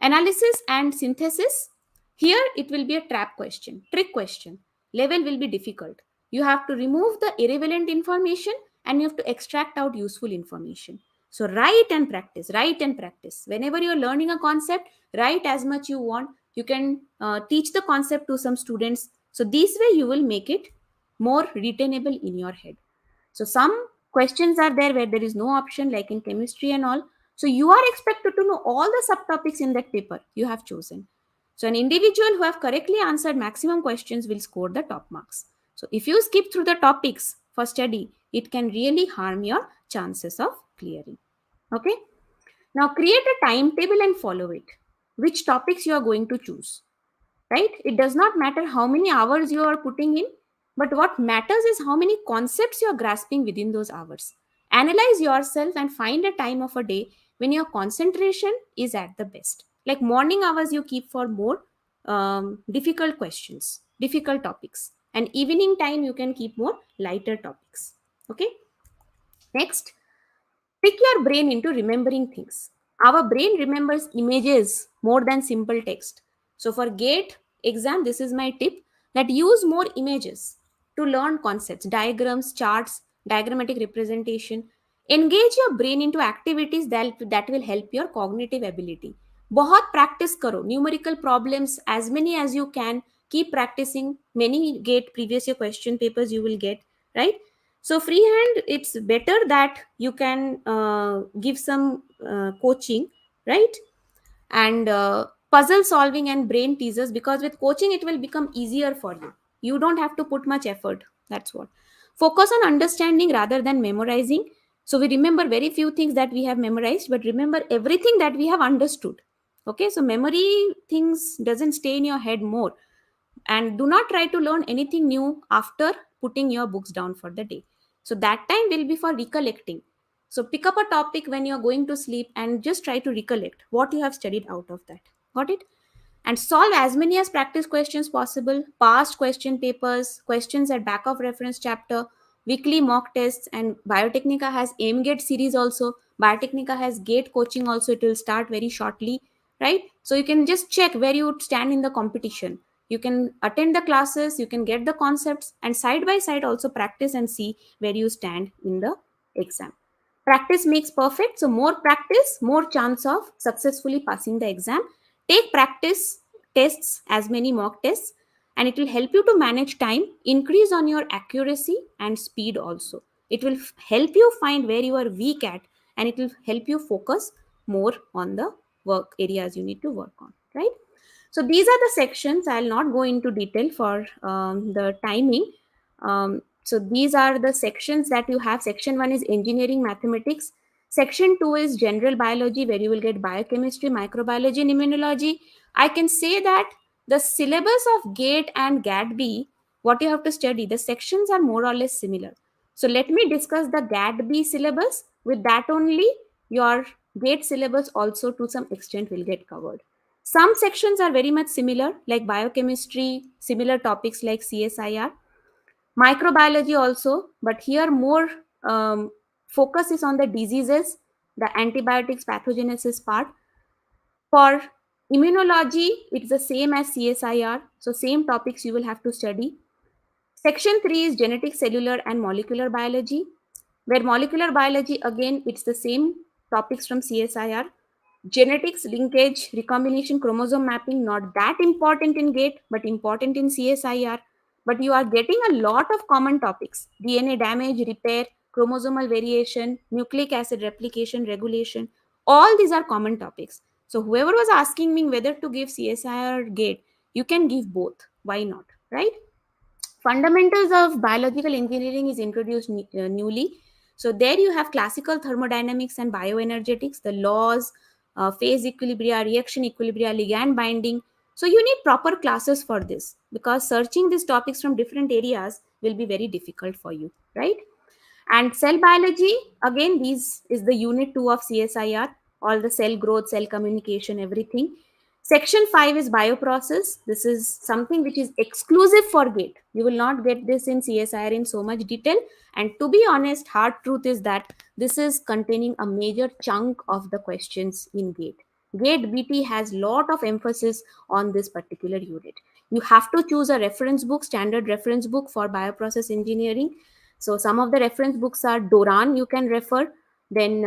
Analysis and synthesis, here it will be a trap question, trick question. Level will be difficult. You have to remove the irrelevant information and you have to extract out useful information. So write and practice, write and practice. Whenever you're learning a concept, write as much you want. You can teach the concept to some students. So this way you will make it more retainable in your head. So some questions are there where there is no option, like in chemistry and all. So you are expected to know all the subtopics in that paper you have chosen. So an individual who have correctly answered maximum questions will score the top marks. So if you skip through the topics for study, it can really harm your chances of clearing. Okay. Now create a timetable and follow it. Which topics you are going to choose, right? It does not matter how many hours you are putting in, but what matters is how many concepts you are grasping within those hours. Analyze yourself and find a time of a day when your concentration is at the best. Like morning hours, you keep for more difficult questions, difficult topics, and evening time you can keep more lighter topics. Okay. Next, trick your brain into remembering things. Our brain remembers images more than simple text. So for GAT exam, this is my tip, that use more images to learn concepts, diagrams, charts, diagrammatic representation. Engage your brain into activities that will help your cognitive ability. बहुत practice करो, numerical problems as many as you can. Keep practicing. Many GAT previous year question papers you will get, right? So freehand, it's better that you can give some coaching, right? And puzzle solving and brain teasers, because with coaching it will become easier for you. You don't have to put much effort. That's what. Focus on understanding rather than memorizing. So we remember very few things that we have memorized, but remember everything that we have understood. Okay, so memory things doesn't stay in your head more. And do not try to learn anything new after putting your books down for the day. So that time will be for recollecting. So pick up a topic when you're going to sleep and just try to recollect what you have studied out of that. Got it? And solve as many as practice questions possible, past question papers, questions at back of reference chapter, weekly mock tests. And Biotechnika has AIMGATE series also. Biotechnika has GATE coaching also. It will start very shortly, right? So you can just check where you stand in the competition. You can attend the classes, you can get the concepts, and side by side also practice and see where you stand in the exam. Practice makes perfect. So more practice, more chance of successfully passing the exam. Take practice tests, as many mock tests, and it will help you to manage time, increase on your accuracy and speed also. It will help you find where you are weak at, and it will help you focus more on the work areas you need to work on, right? So these are the sections. I'll not go into detail for the timing. So these are the sections that you have. Section 1 is engineering mathematics. Section 2 is general biology, where you will get biochemistry, microbiology, and immunology. I can say that the syllabus of GATE and GAT-B, what you have to study, the sections are more or less similar. So let me discuss the GAT-B syllabus. With that only, your GATE syllabus also to some extent will get covered. Some sections are very much similar, like biochemistry, similar topics like CSIR, microbiology also, but here more focus is on the diseases, the antibiotics pathogenesis part. For immunology, it's the same as CSIR, so same topics you will have to study. Section 3 is genetic, cellular, and molecular biology, where molecular biology, again, it's the same topics from CSIR. Genetics, linkage, recombination, chromosome mapping, not that important in GATE, but important in CSIR. But you are getting a lot of common topics: DNA damage, repair, chromosomal variation, nucleic acid replication, regulation. All these are common topics. So whoever was asking me whether to give CSIR or GATE, you can give both. Why not, right? Fundamentals of biological engineering is introduced newly. So there you have classical thermodynamics and bioenergetics, the laws, phase equilibria, reaction equilibria, ligand binding. So you need proper classes for this, because searching these topics from different areas will be very difficult for you, right? And cell biology, again, this is the unit 2 of CSIR, all the cell growth, cell communication, everything. Section 5 is bioprocess. This is something which is exclusive for GATE. You will not get this in CSIR in so much detail. And to be honest, hard truth is that this is containing a major chunk of the questions in GATE. GATE BT has lot of emphasis on this particular unit. You have to choose a reference book, standard reference book for bioprocess engineering. So some of the reference books are Doran, you can refer, then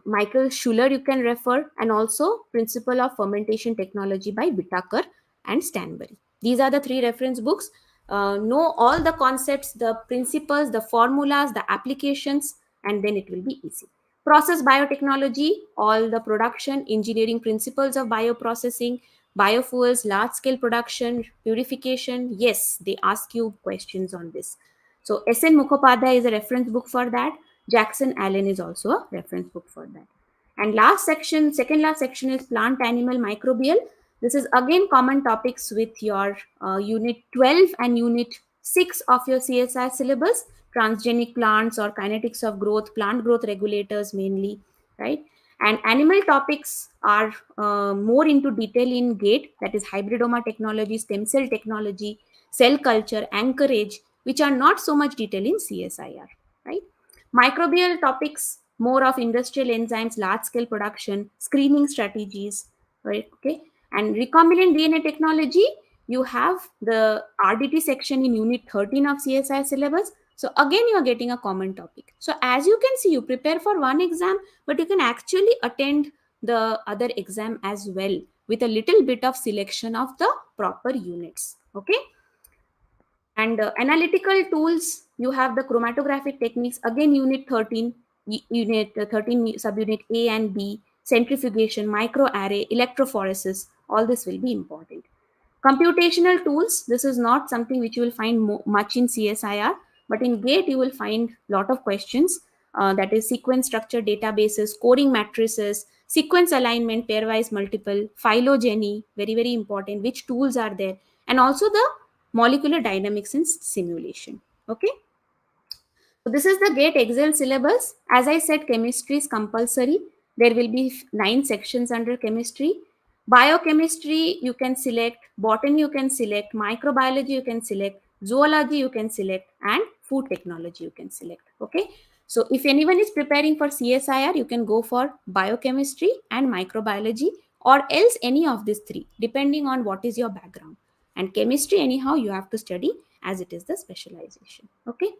Michael Schuller you can refer, and also Principle of Fermentation Technology by Whitaker and Stanbury. These are the 3 reference books. Know all the concepts, the principles, the formulas, the applications, and then it will be easy. Process biotechnology, all the production, engineering principles of bioprocessing, biofuels, large scale production, purification. Yes, they ask you questions on this. So S.N. Mukhopadhyay is a reference book for that. Jackson Allen is also a reference book for that. And second last section is plant animal microbial. This is again common topics with your unit 12 and unit 6 of your CSI syllabus, transgenic plants or kinetics of growth, plant growth regulators mainly, right? And animal topics are more into detail in GATE, that is hybridoma technology, stem cell technology, cell culture, anchorage, which are not so much detail in CSIR, right? Microbial topics, more of industrial enzymes, large scale production, screening strategies, right? Okay. And recombinant DNA technology, you have the RDT section in unit 13 of CSI syllabus. So again, you are getting a common topic. So as you can see, you prepare for one exam, but you can actually attend the other exam as well with a little bit of selection of the proper units. Okay. And analytical tools, you have the chromatographic techniques, again unit 13, unit 13 subunit A and B, centrifugation, microarray, electrophoresis, all this will be important. Computational tools, this is not something which you will find much in CSIR, but in GATE you will find lot of questions, that is sequence structure databases, scoring matrices, sequence alignment, pairwise multiple, phylogeny, very, very important, which tools are there, and also the molecular dynamics and simulation. Okay. So this is the GATE Excel syllabus. As I said, chemistry is compulsory. There will be 9 sections under chemistry. Biochemistry you can select, botany you can select, microbiology you can select, zoology you can select, and food technology you can select. Okay. So if anyone is preparing for CSIR, you can go for biochemistry and microbiology, or else any of these 3, depending on what is your background. And chemistry, anyhow, you have to study as it is the specialization. Okay.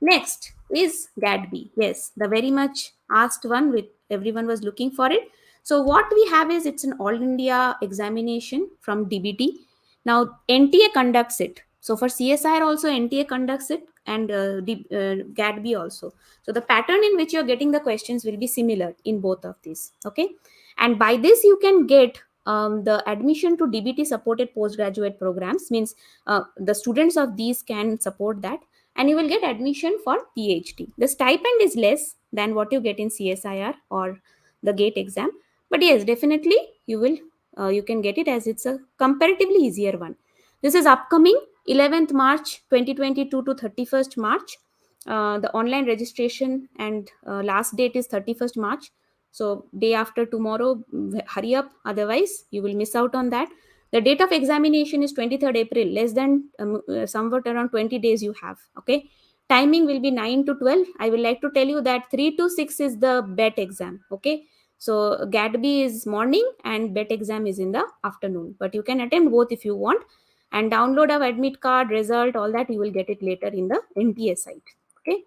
Next is GAT-B. Yes, the very much asked one, with everyone was looking for it. So what we have is, it's an all India examination from DBT. Now NTA conducts it. So for CSIR also NTA conducts it, and GAT-B also. So the pattern in which you're getting the questions will be similar in both of these. Okay. And by this you can get the admission to DBT supported postgraduate programs, means the students of these can support that, and you will get admission for PhD. The stipend is less than what you get in CSIR or the GATE exam, but yes, definitely you can get it, as it's a comparatively easier one. This is upcoming 11th March 2022 to 31st March. The online registration and last date is 31st March. So day after tomorrow, hurry up, otherwise you will miss out on that. The date of examination is 23rd April, less than somewhat around 20 days you have. Okay. Timing will be 9 to 12. I will like to tell you that 3 to 6 is the BET exam. Okay. So GAT-B is morning and BET exam is in the afternoon. But you can attend both if you want. And download of admit card, result, all that you will get it later in the NTA site. Okay.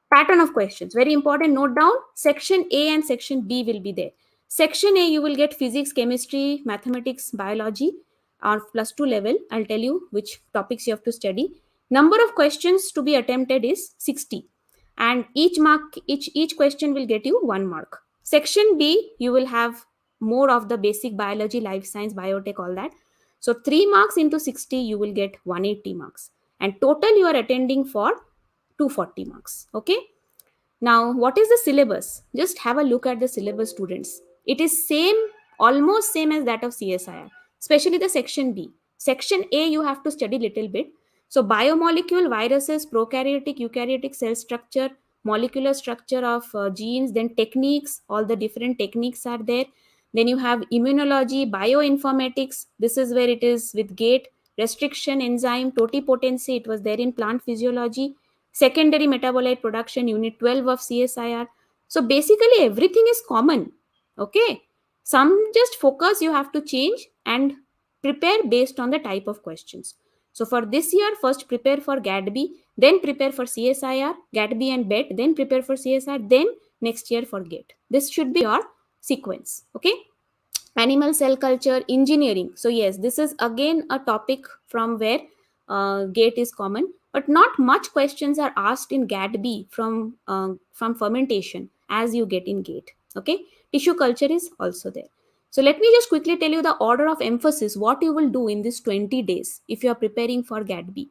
Pattern of questions, very important, note down. Section A and section B will be there. Section A, you will get physics, chemistry, mathematics, biology on +2 level. I'll tell you which topics you have to study. Number of questions to be attempted is 60, and each question will get you 1 mark. Section B, you will have more of the basic biology, life science, biotech, all that. So 3 marks into 60, you will get 180 marks, and total you are attending for 240 marks. Okay. Now, what is the syllabus? Just have a look at the syllabus, students. It is almost same as that of CSIR, especially the section B. Section A, you have to study little bit. So, biomolecule, viruses, prokaryotic, eukaryotic cell structure, molecular structure of genes, then techniques, all the different techniques are there. Then you have immunology, bioinformatics. This is where it is with GATE, restriction, enzyme, totipotency. It was there in plant physiology, secondary metabolite production, unit 12 of CSIR. So basically everything is common. Okay. Some just focus you have to change and prepare based on the type of questions. So for this year, first prepare for GAT-B, then prepare for CSIR, GAT-B and BET, then prepare for CSIR, then next year for GATE. This should be your sequence. Okay. animal cell culture, engineering. So yes, this is again a topic from where GATE is common, but not much questions are asked in GAT-B from fermentation as you get in GATE. Okay, tissue culture is also there. So let me just quickly tell you the order of emphasis, what you will do in this 20 days if you are preparing for GAT-B.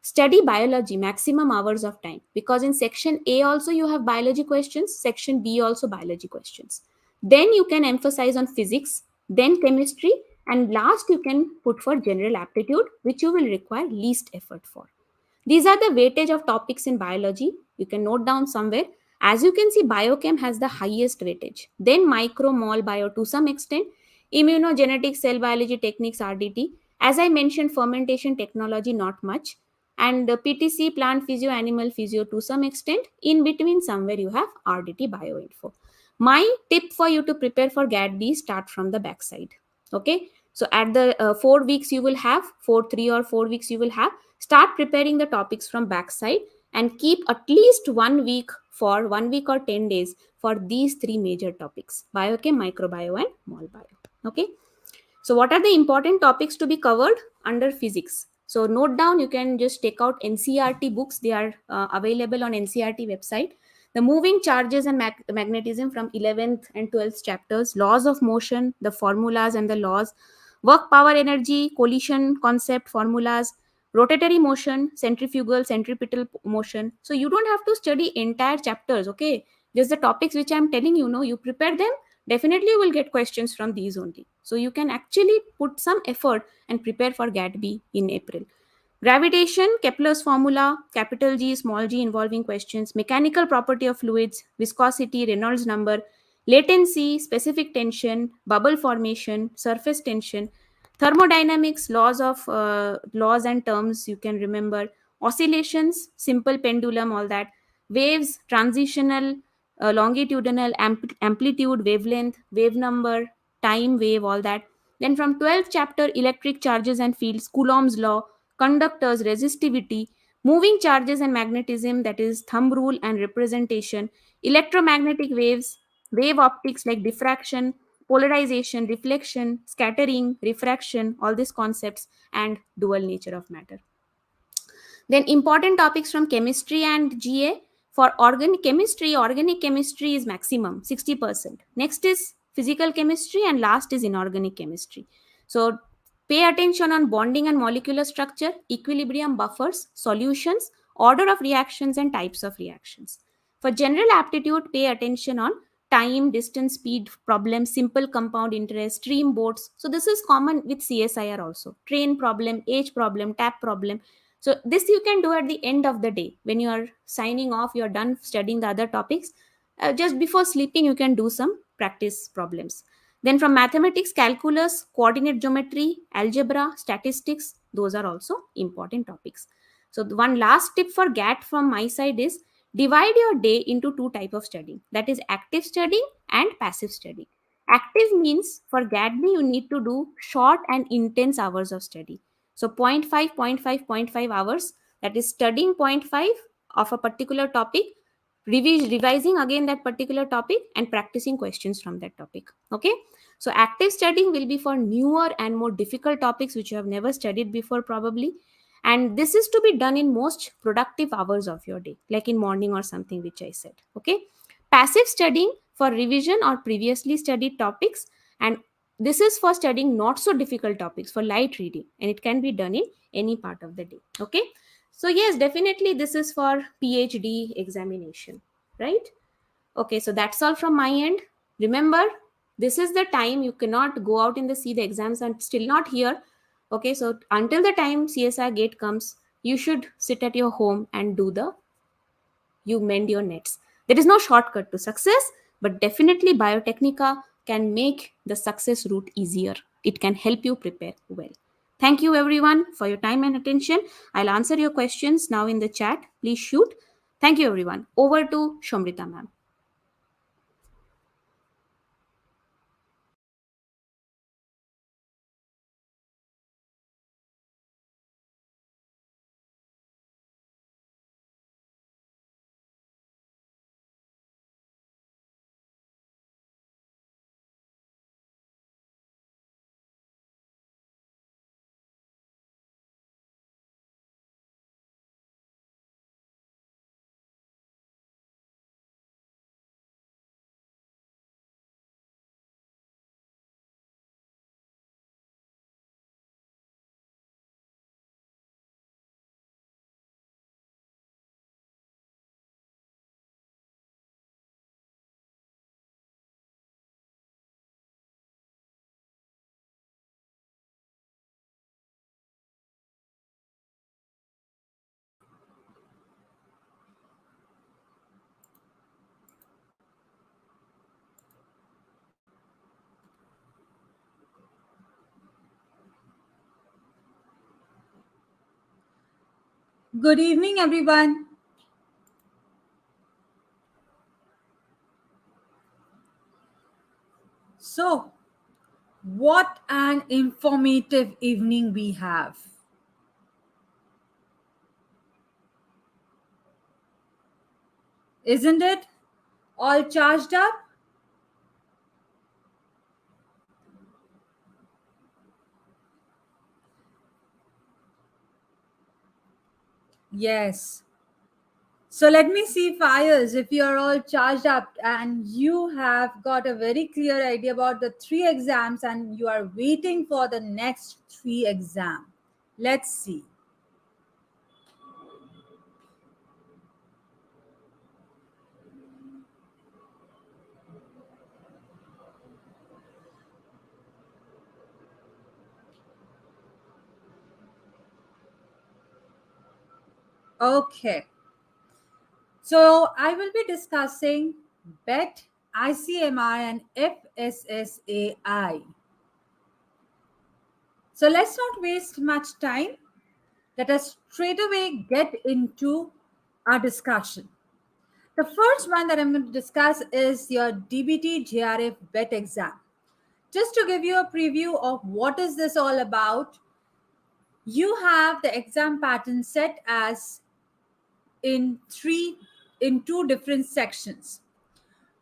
Study biology, maximum hours of time, because in section A also you have biology questions, section B also biology questions. Then you can emphasize on physics, then chemistry, and last you can put for general aptitude, which you will require least effort for. These are the weightage of topics in biology. You can note down somewhere. As you can see, biochem has the highest weightage. Then micro, mol, bio to some extent. Immunogenetic cell biology techniques, RDT. As I mentioned, fermentation technology, not much. And PTC, plant physio, animal physio to some extent. In between, somewhere you have RDT bioinfo. My tip for you to prepare for GAT-B, start from the backside. Okay. So at the 4 weeks you will have, 3 or 4 weeks you will have, start preparing the topics from backside and keep at least 1 week for 1 week or 10 days for these three major topics: biochem, microbio, and mol bio. Okay. So what are the important topics to be covered under physics? So note down, you can just take out NCRT books. They are available on NCRT website. The moving charges and magnetism from 11th and 12th chapters, laws of motion, the formulas and the laws, work, power, energy, collision concept, formulas, rotatory motion, centrifugal, centripetal motion. So you don't have to study entire chapters, okay? Just the topics which I'm telling you, you prepare them, definitely you will get questions from these only. So you can actually put some effort and prepare for GAT-B in April. Gravitation, Kepler's formula, capital G, small g involving questions, mechanical property of fluids, viscosity, Reynolds number, latency, specific tension, bubble formation, surface tension, thermodynamics, laws and terms you can remember, oscillations, simple pendulum, all that, waves, transitional, longitudinal, amplitude, wavelength, wave number, time, wave, all that. Then from 12th chapter, electric charges and fields, Coulomb's law, conductors, resistivity, moving charges and magnetism, that is thumb rule and representation, electromagnetic waves, wave optics like diffraction, polarization, reflection, scattering, refraction, all these concepts, and dual nature of matter. Then important topics from chemistry and GA. For organic chemistry is maximum 60%. Next is physical chemistry, and last is inorganic chemistry. So pay attention on bonding and molecular structure, equilibrium, buffers, solutions, order of reactions, and types of reactions. For general aptitude, pay attention on time, distance, speed, problem, simple compound interest, stream boats. So this is common with CSIR also. Train problem, age problem, tap problem. So this you can do at the end of the day when you are signing off, you are done studying the other topics. Just before sleeping, you can do some practice problems. Then from mathematics, calculus, coordinate geometry, algebra, statistics, those are also important topics. So the one last tip for GAT from my side is divide your day into two type of studying. That is active studying and passive studying. Active means for GAT-B you need to do short and intense hours of study. So 0.5, zero point 0.5, zero point 0.5 hours, that is studying 0.5 of a particular topic, revising again that particular topic, and practicing questions from that topic. Okay. So active studying will be for newer and more difficult topics which you have never studied before probably. And this is to be done in most productive hours of your day, like in morning or something which I said. Okay. Passive studying for revision or previously studied topics, and this is for studying not so difficult topics, for light reading, and it can be done in any part of the day. Okay. So yes, definitely this is for PhD examination, right? Okay, so that's all from my end. Remember, this is the time you cannot go out in the sea. The exams are still not here. Okay, so until the time CSR gate comes, you should sit at your home and you mend your nets. There is no shortcut to success, but definitely Biotecnika can make the success route easier. It can help you prepare well. Thank you everyone for your time and attention. I'll answer your questions now in the chat. Please shoot. Thank you everyone. Over to Somrhita ma'am. Good evening, everyone. So, what an informative evening we have. Isn't it? All charged up? Yes. So let me see fires if you are all charged up and you have got a very clear idea about the 3 exams and you are waiting for the next 3 exam. Let's see. Okay. So I will be discussing BET, ICMR, and FSSAI. So let's not waste much time. Let us straight away get into our discussion. The first one that I'm going to discuss is your Dbt Jrf Bet Exam. Just to give you a preview of what is this all about, you have the exam pattern set as in two different sections.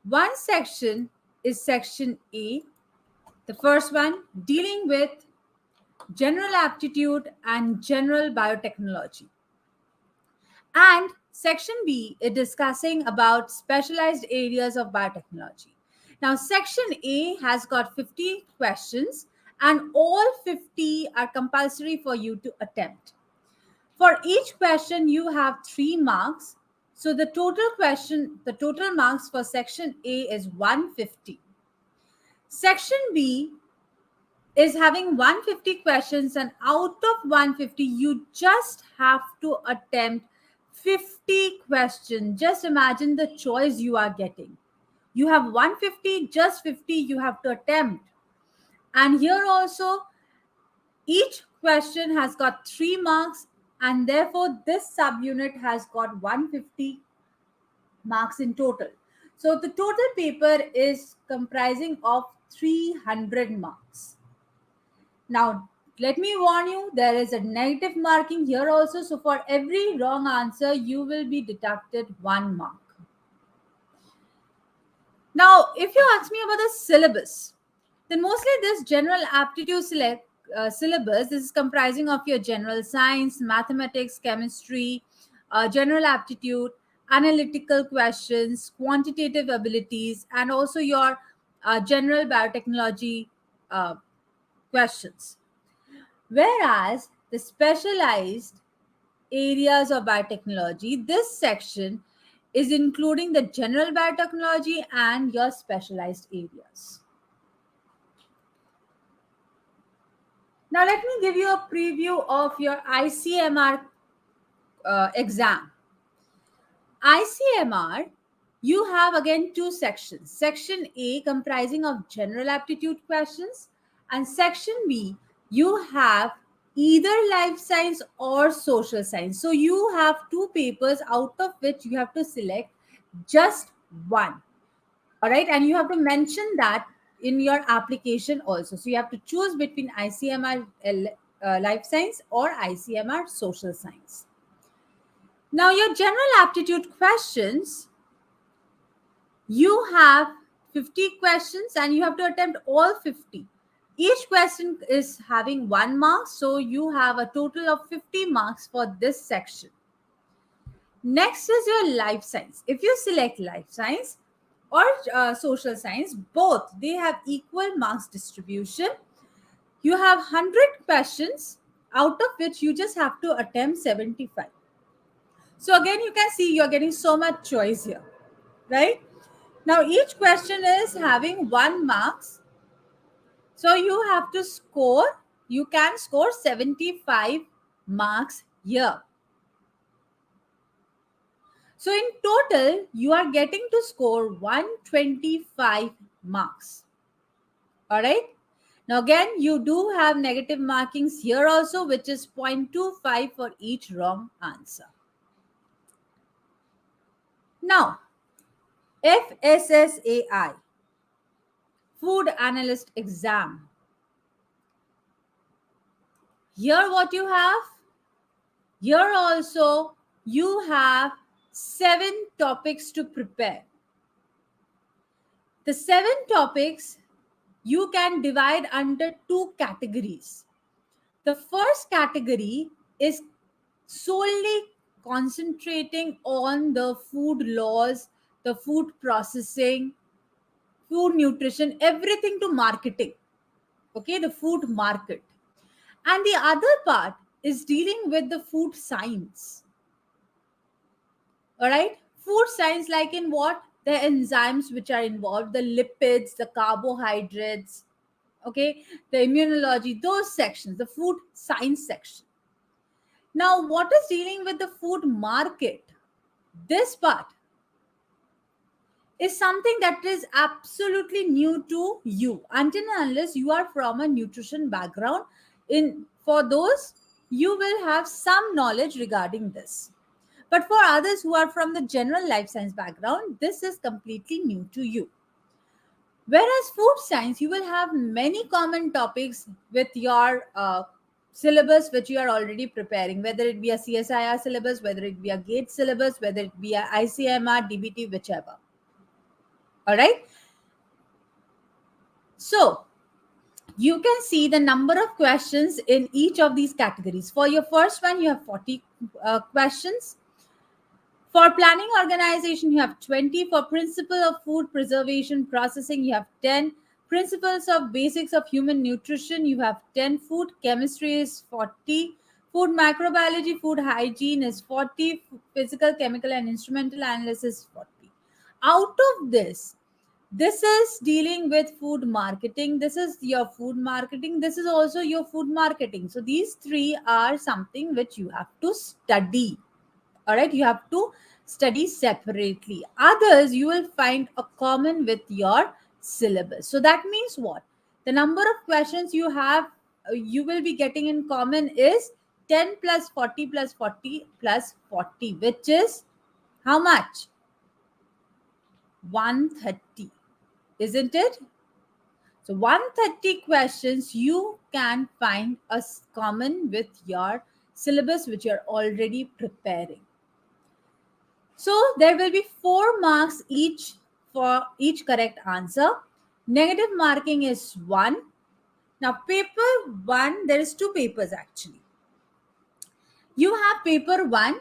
One section is section A, the first one dealing with general aptitude and general biotechnology. And section B is discussing about specialized areas of biotechnology. Now, section A has got 50 questions and all 50 are compulsory for you to attempt. For each question, you have 3 marks. So the total marks for section A is 150. Section B is having 150 questions, and out of 150 you just have to attempt 50 questions. Just imagine the choice you are getting. You have 150, just 50 you have to attempt. And here also each question has got 3 marks, and therefore this subunit has got 150 marks in total. So the total paper is comprising of 300 marks. Now, let me warn you, there is a negative marking here also. So for every wrong answer, you will be deducted 1 mark. Now, if you ask me about the syllabus, then mostly this general aptitude syllabus, this is comprising of your general science, mathematics, chemistry, general aptitude, analytical questions, quantitative abilities, and also your general biotechnology questions. Whereas the specialized areas of biotechnology, this section is including the general biotechnology and your specialized areas. Now, let me give you a preview of your ICMR exam. ICMR, you have again 2 sections. Section A comprising of general aptitude questions, and section B, you have either life science or social science. So you have 2 papers out of which you have to select just one. All right. And you have to mention that in your application also. So you have to choose between ICMR life science or ICMR social science. Now, your general aptitude questions, you have 50 questions and you have to attempt all 50. Each question is having 1 mark, so you have a total of 50 marks for this section. Next is your life science. If you select life science or social science, both they have equal marks distribution. You have 100 questions, out of which you just have to attempt 75. So again, you can see you're getting so much choice here, right? Now, each question is having 1 marks. So you have to score, you can score 75 marks here. So in total, you are getting to score 125 marks. All right. Now again, you do have negative markings here also, which is 0.25 for each wrong answer. Now, FSSAI, Food Analyst Exam. Here what you have? Here also you have 7 topics to prepare. The 7 topics you can divide under 2 categories. The first category is solely concentrating on the food laws, the food processing, food nutrition, everything to marketing. Okay, the food market. And the other part is dealing with the food science. All right, food science, like in what? The enzymes which are involved, the lipids, the carbohydrates, okay, the immunology, those sections, the food science section. Now, what is dealing with the food market? This part is something that is absolutely new to you until and unless you are from a nutrition background. For those, you will have some knowledge regarding this. But for others who are from the general life science background, this is completely new to you. Whereas food science, you will have many common topics with your syllabus which you are already preparing, whether it be a CSIR syllabus, whether it be a GAT syllabus, whether it be a ICMR, DBT, whichever. All right. So you can see the number of questions in each of these categories. For your first one, you have 40 questions. For planning organization, you have 20. For principle of food preservation processing, you have 10. Principles of basics of human nutrition, you have 10. Food chemistry is 40. Food microbiology, food hygiene is 40. Physical, chemical, and instrumental analysis 40. Out of this is dealing with food marketing. This is your food marketing. This is also your food marketing. So these 3 are something which you have to study. All right, you have to study separately. Others you will find a common with your syllabus. So that means what? The number of questions you have, you will be getting in common is 10 plus 40 plus 40 plus 40, which is how much? 130, isn't it? So 130 questions you can find a common with your syllabus which you are already preparing. So there will be 4 marks each for each correct answer. Negative marking is 1. Now paper 1, there is 2 papers actually. You have paper 1,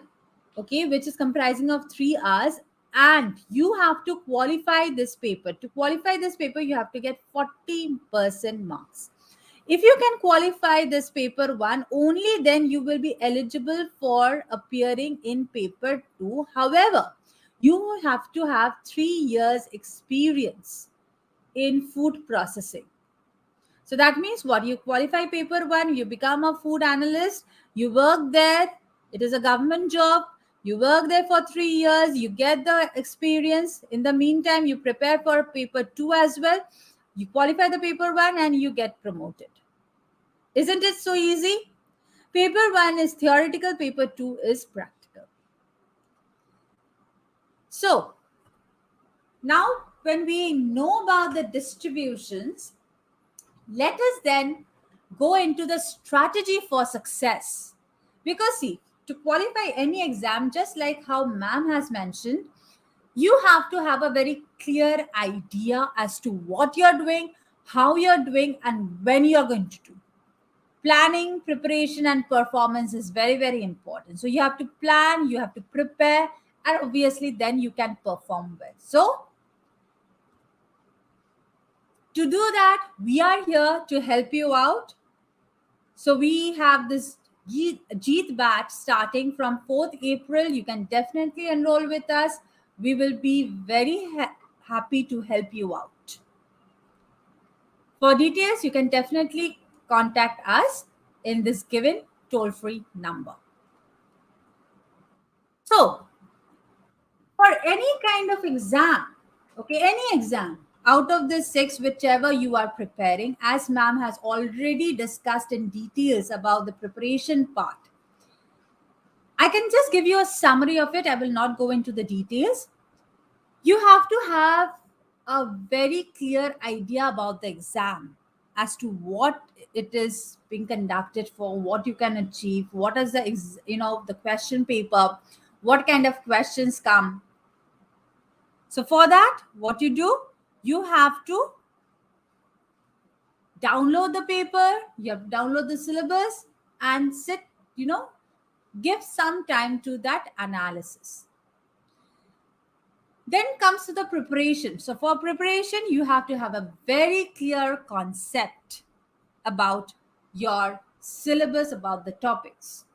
okay, which is comprising of 3 hours, and you have to qualify this paper. To qualify this paper, you have to get 40% marks. If you can qualify this paper 1, only then you will be eligible for appearing in paper 2. However, you have to have 3 years experience in food processing. So that means what? You qualify paper 1, you become a food analyst, you work there, it is a government job, you work there for 3 years, you get the experience. In the meantime, you prepare for paper 2 as well. You qualify the paper 1 and you get promoted. Isn't it so easy? Paper 1 is theoretical, paper 2 is practical. So, now when we know about the distributions, let us then go into the strategy for success. Because see, to qualify any exam, just like how ma'am has mentioned, you have to have a very clear idea as to what you're doing, how you're doing, and when you're going to do. Planning, preparation, and performance is very, very important. So you have to plan, you have to prepare, and obviously then you can perform well. So to do that, we are here to help you out. So we have this GAT batch starting from 4th April. You can definitely enroll with us. We will be very happy to help you out. For details, you can definitely contact us in this given toll-free number. So, for any kind of exam, okay, any exam, out of the 6, whichever you are preparing, as ma'am has already discussed in details about the preparation part. I can just give you a summary of it. I will not go into the details. You have to have a very clear idea about the exam as to what it is being conducted for, what you can achieve, what is the the question paper, what kind of questions come. So for that, what you do, you have to download the paper, you have to download the syllabus and sit, give some time to that analysis. Then comes to the preparation. So for preparation, you have to have a very clear concept about your syllabus, about the topics.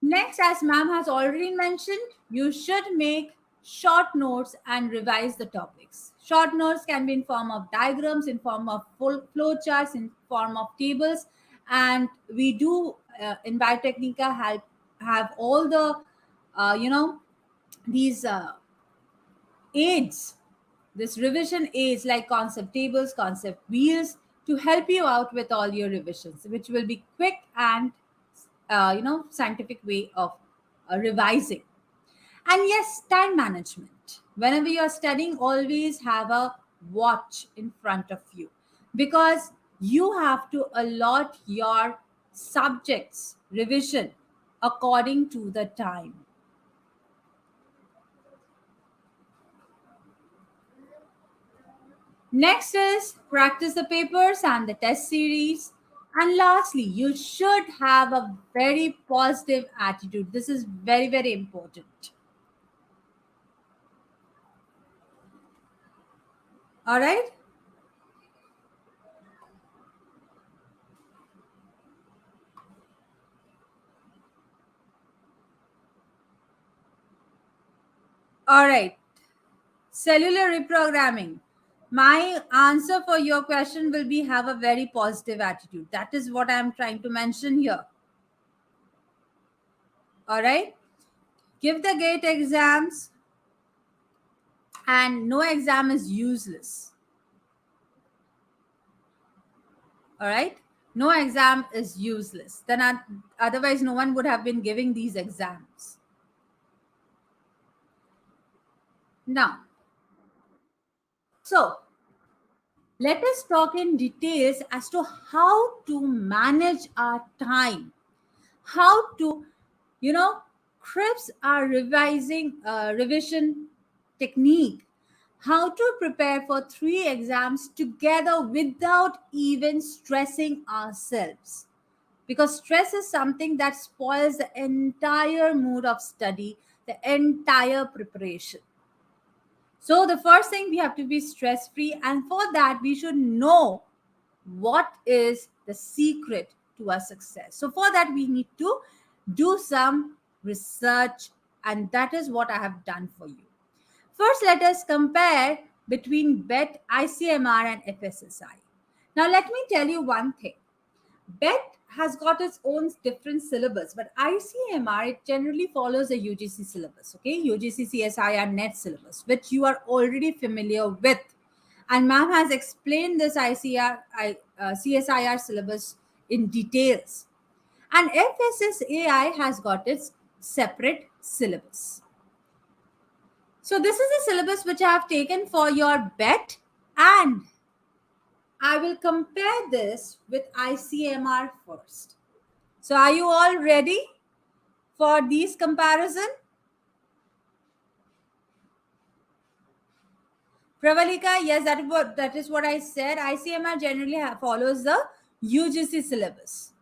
Next, as ma'am has already mentioned, you should make short notes and revise the topics. Short notes can be in form of diagrams, in form of full flow charts, in form of tables. And we do in Biotecnika have all the, these aids, this revision aids like concept tables, concept wheels to help you out with all your revisions, which will be quick and scientific way of revising. And yes, time management. Whenever you are studying, always have a watch in front of you, because you have to allot your subjects revision according to the time. Next is practice the papers and the test series. And lastly, you should have a very positive attitude. This is very, very important. All right. All right. Cellular reprogramming. My answer for your question will be have a very positive attitude. That is what I am trying to mention here. All right. Give the GAT exams, and no exam is useless. All right. No exam is useless. Then otherwise no one would have been giving these exams. Now, so let us talk in details as to how to manage our time, how to, crisp our revision technique, how to prepare for 3 exams together without even stressing ourselves. Because stress is something that spoils the entire mood of study, the entire preparation. So the first thing, we have to be stress-free, and for that we should know what is the secret to our success. So for that we need to do some research, and that is what I have done for you. First, let us compare between BET, ICMR and FSSAI. Now let me tell you one thing. BET has got its own different syllabus, but ICMR, it generally follows the UGC syllabus, okay? UGC CSIR net syllabus, which you are already familiar with. And ma'am has explained this CSIR syllabus in details. And FSSAI has got its separate syllabus. So this is the syllabus which I have taken for your BET, and I will compare this with ICMR first. So are you all ready for these comparison? Pravalika, yes, that is what I said. ICMR generally follows the UGC syllabus.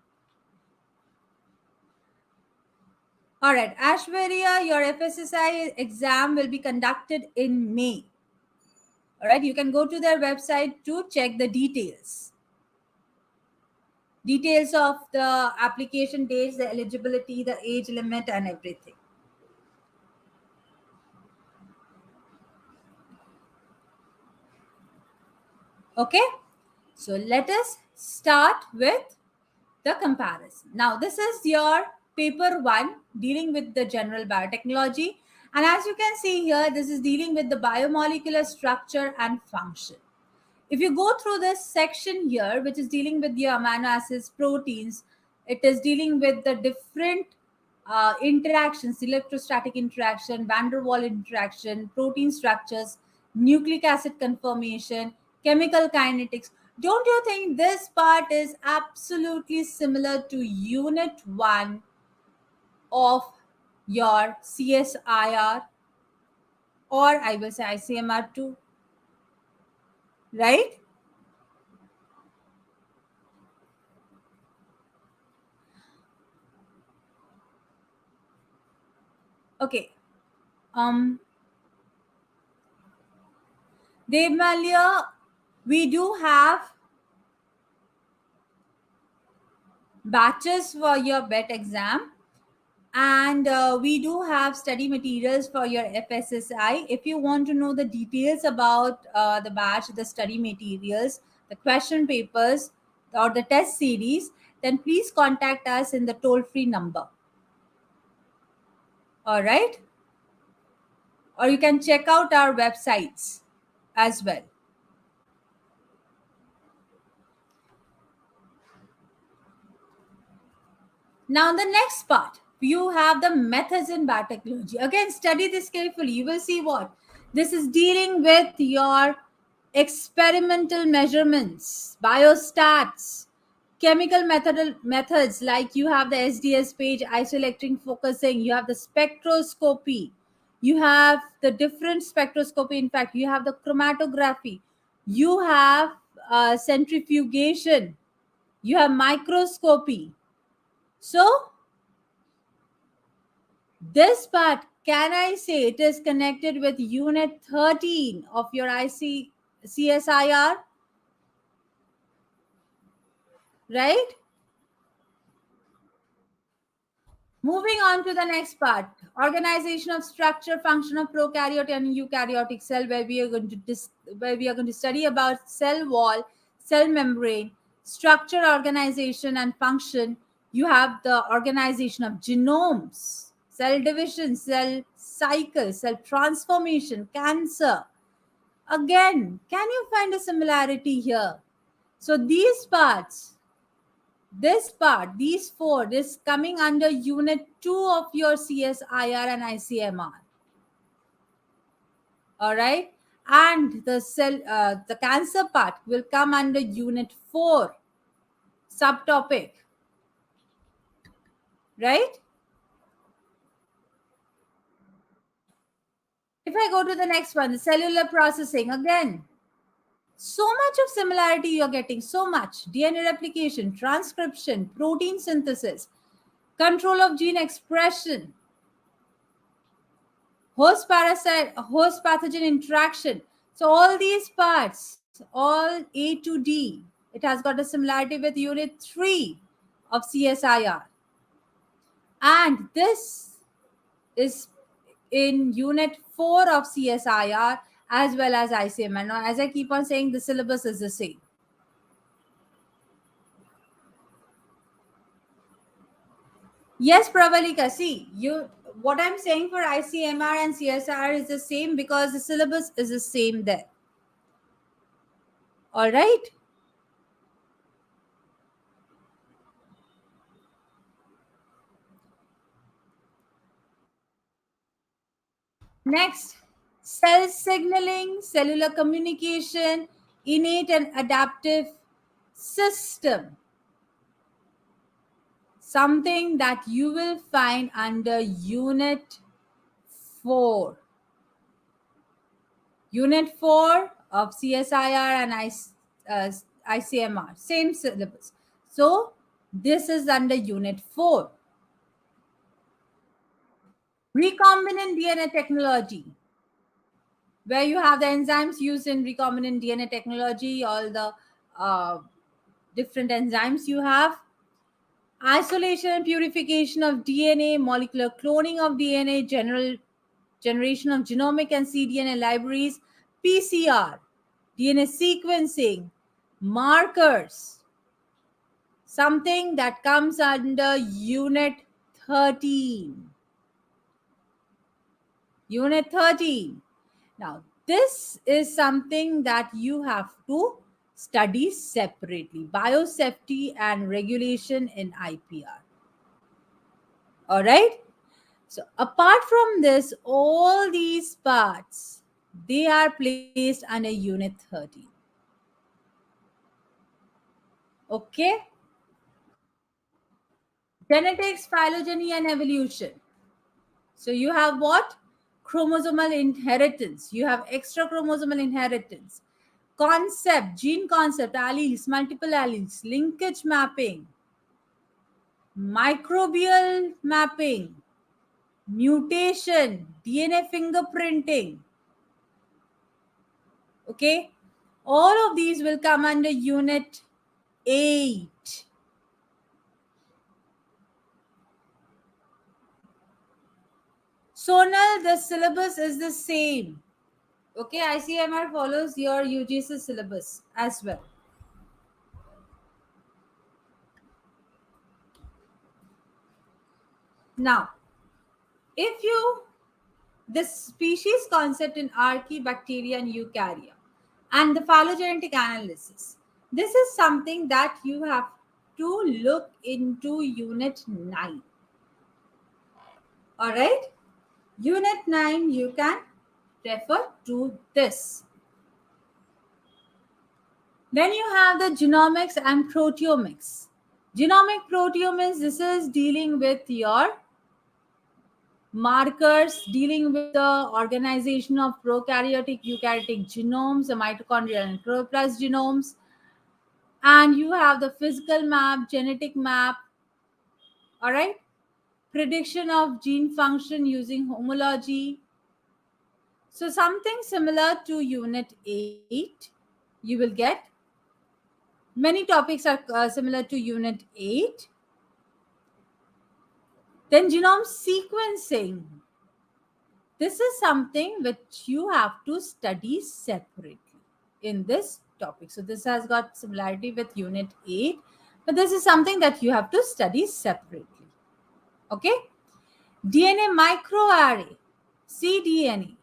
All right, Ashwarya, your FSSAI exam will be conducted in May. All right, you can go to their website to check the details. Details of the application dates, the eligibility, the age limit, and everything. Okay, so let us start with the comparison. Now, this is your paper 1 dealing with the general biotechnology, And as you can see here, this is dealing with the biomolecular structure and function. If you go through this section here, which is dealing with the amino acids, proteins, it is dealing with the different interactions, electrostatic interaction, van der Waals interaction, protein structures, nucleic acid conformation, chemical kinetics. Don't you think this part is absolutely similar to Unit 1 of your CSIR, or I will say ICMR 2, right? Okay. Devmalia, we do have batches for your BET exam, and we do have study materials for your FSSAI. If you want to know the details about the batch, the study materials, the question papers, or the test series, then please contact us in the toll-free number. All right? Or you can check out our websites as well. Now, the next part, you have the methods in biotechnology. Again, study this carefully. You will see what this is dealing with: your experimental measurements, biostats, chemical methods, like you have the SDS page, isoelectric focusing, you have the spectroscopy, you have the different spectroscopy. In fact, you have the chromatography, you have centrifugation, you have microscopy. So this part, can I say it is connected with Unit 13 of your CSIR? Right? Moving on to the next part, organization of structure, function of prokaryote and eukaryotic cell, where we are going to study about cell wall, cell membrane, structure, organization, and function. You have the organization of genomes, cell division, cell cycle, cell transformation, cancer. Again, can you find a similarity here? So these parts, this part, these four, is coming under Unit 2 of your CSIR and ICMR. All right. And the cancer part will come under Unit 4 subtopic. Right? If I go to the next one, the cellular processing, again, so much of similarity you're getting, so much. DNA replication, transcription, protein synthesis, control of gene expression, host parasite, host pathogen interaction. So all these parts, all A to D, it has got a similarity with Unit 3 of CSIR. And this is in Unit 4 of CSIR as well as ICMR. Now, as I keep on saying, the syllabus is the same. Yes, Pravalika, see, what I'm saying for ICMR and CSIR is the same because the syllabus is the same there. All right. Next, cell signaling, cellular communication, innate and adaptive system. Something that you will find under Unit 4. Unit 4 of CSIR and ICMR, same syllabus. So this is under Unit 4. Recombinant DNA technology, where you have the enzymes used in recombinant DNA technology, all the different enzymes you have. Isolation and purification of DNA, molecular cloning of DNA, generation of genomic and cDNA libraries, PCR, DNA sequencing, markers, something that comes under Unit 13. Unit 13. Now, this is something that you have to study separately. Biosafety and regulation in IPR. All right. So apart from this, all these parts, they are placed under Unit 13. Okay. Genetics, phylogeny, and evolution. So you have what? Chromosomal inheritance. You have extra chromosomal inheritance. Concept, gene concept, alleles, multiple alleles, linkage mapping, microbial mapping, mutation, DNA fingerprinting. Okay. All of these will come under Unit 8. Sonal, the syllabus is the same. Okay, ICMR follows your UGC syllabus as well. Now, if you, this species concept in archaea, bacteria, and eukarya, and the phylogenetic analysis, this is something that you have to look into Unit 9. All right? Unit 9, you can refer to this. Then you have the genomics and proteomics. Genomic proteomics, this is dealing with your markers, dealing with the organization of prokaryotic, eukaryotic genomes, the mitochondrial and chloroplast genomes. And you have the physical map, genetic map, all right? Prediction of gene function using homology. So something similar to Unit 8, you will get. Many topics are similar to Unit 8. Then genome sequencing. This is something which you have to study separately in this topic. So this has got similarity with Unit 8, but this is something that you have to study separately. Okay? DNA microarray, cDNA,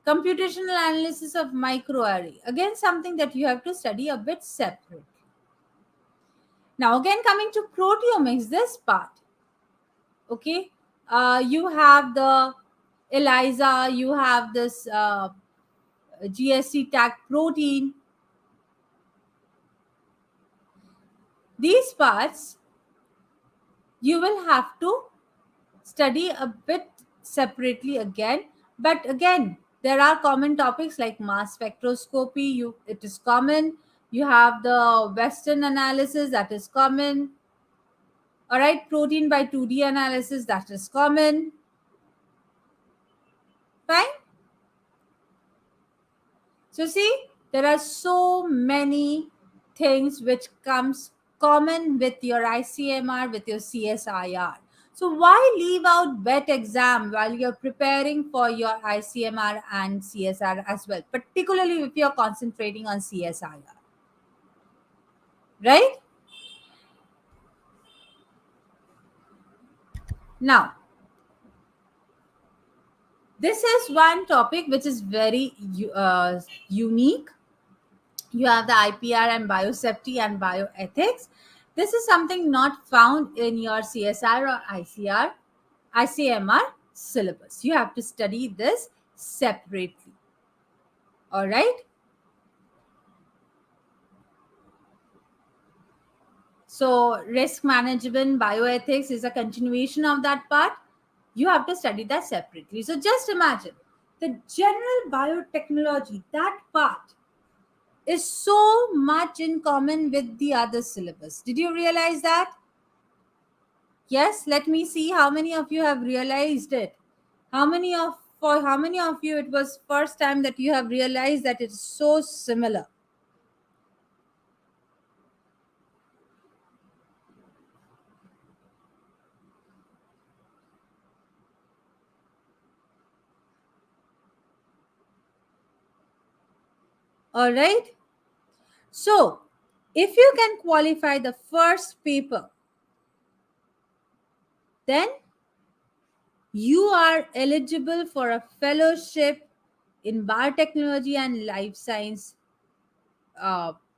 computational analysis of microarray. Again, something that you have to study a bit separately. Now, again, coming to proteomics, this part. Okay? You have the ELISA, you have this GSC tag protein. These parts you will have to study a bit separately again. But again, there are common topics like mass spectroscopy. It is common. You have the Western analysis, that is common. All right, protein by 2D analysis, that is common. Fine. So see, there are so many things which comes common with your ICMR, with your CSIR. So why leave out BET exam while you're preparing for your ICMR and CSR as well, particularly if you're concentrating on CSIR, right? Now, this is one topic which is very unique. You have the IPR and biosafety and bioethics. This is something not found in your CSR or ICMR syllabus. You have to study this separately. All right. So risk management, bioethics is a continuation of that part. You have to study that separately. So just imagine the general biotechnology, that part is so much in common with the other syllabus. Did you realize that? Yes, let me see how many of you have realized it. For how many of you it was first time that you have realized that it's so similar? All right. So, if you can qualify the first paper, then you are eligible for a fellowship in biotechnology and life science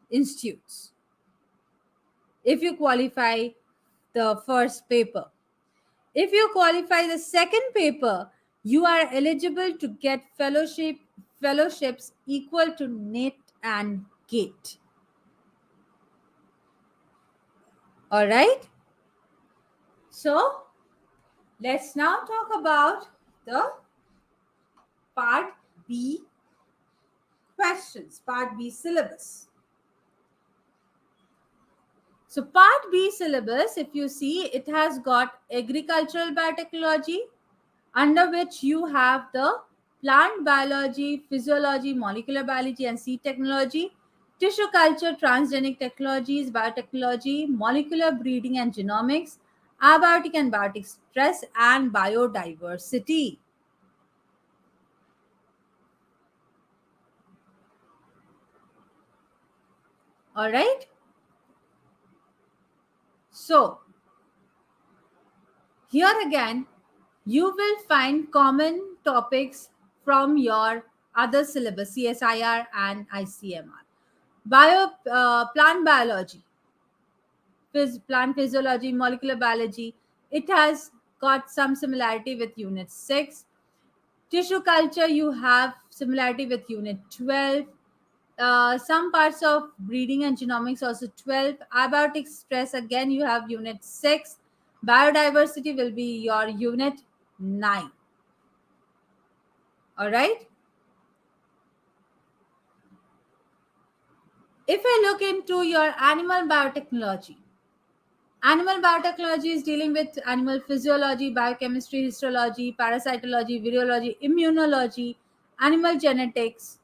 institutes if you qualify the first paper. If you qualify the second paper, you are eligible to get fellowships equal to NET and GAT. All right. So let's now talk about the part B questions, part B syllabus. So part B syllabus, if you see, it has got agricultural biotechnology, under which you have the plant biology, physiology, molecular biology, and seed technology, tissue culture, transgenic technologies, biotechnology, molecular breeding and genomics, abiotic and biotic stress, and biodiversity. All right. So here again, you will find common topics from your other syllabus, CSIR and ICMR. Plant biology, plant physiology, molecular biology, it has got some similarity with Unit 6. Tissue culture, you have similarity with Unit 12. Some parts of breeding and genomics also 12. Abiotic stress, again you have Unit 6. Biodiversity will be your Unit 9. All right. If I look into your animal biotechnology is dealing with animal physiology, biochemistry, histology, parasitology, virology, immunology, animal genetics.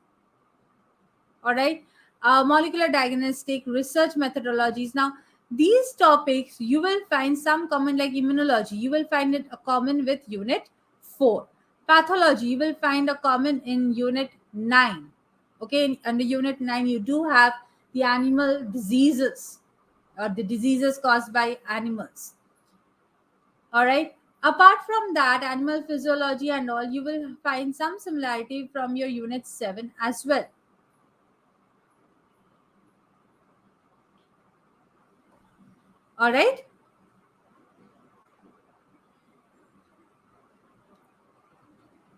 All right. Molecular diagnostic, research methodologies. Now, these topics you will find some common, like immunology, you will find it a common with Unit 4. Pathology, you will find a common in Unit 9. Okay, under Unit 9, you do have the animal diseases or the diseases caused by animals. All right. Apart from that, animal physiology and all, you will find some similarity from your Unit 7 as well. All right.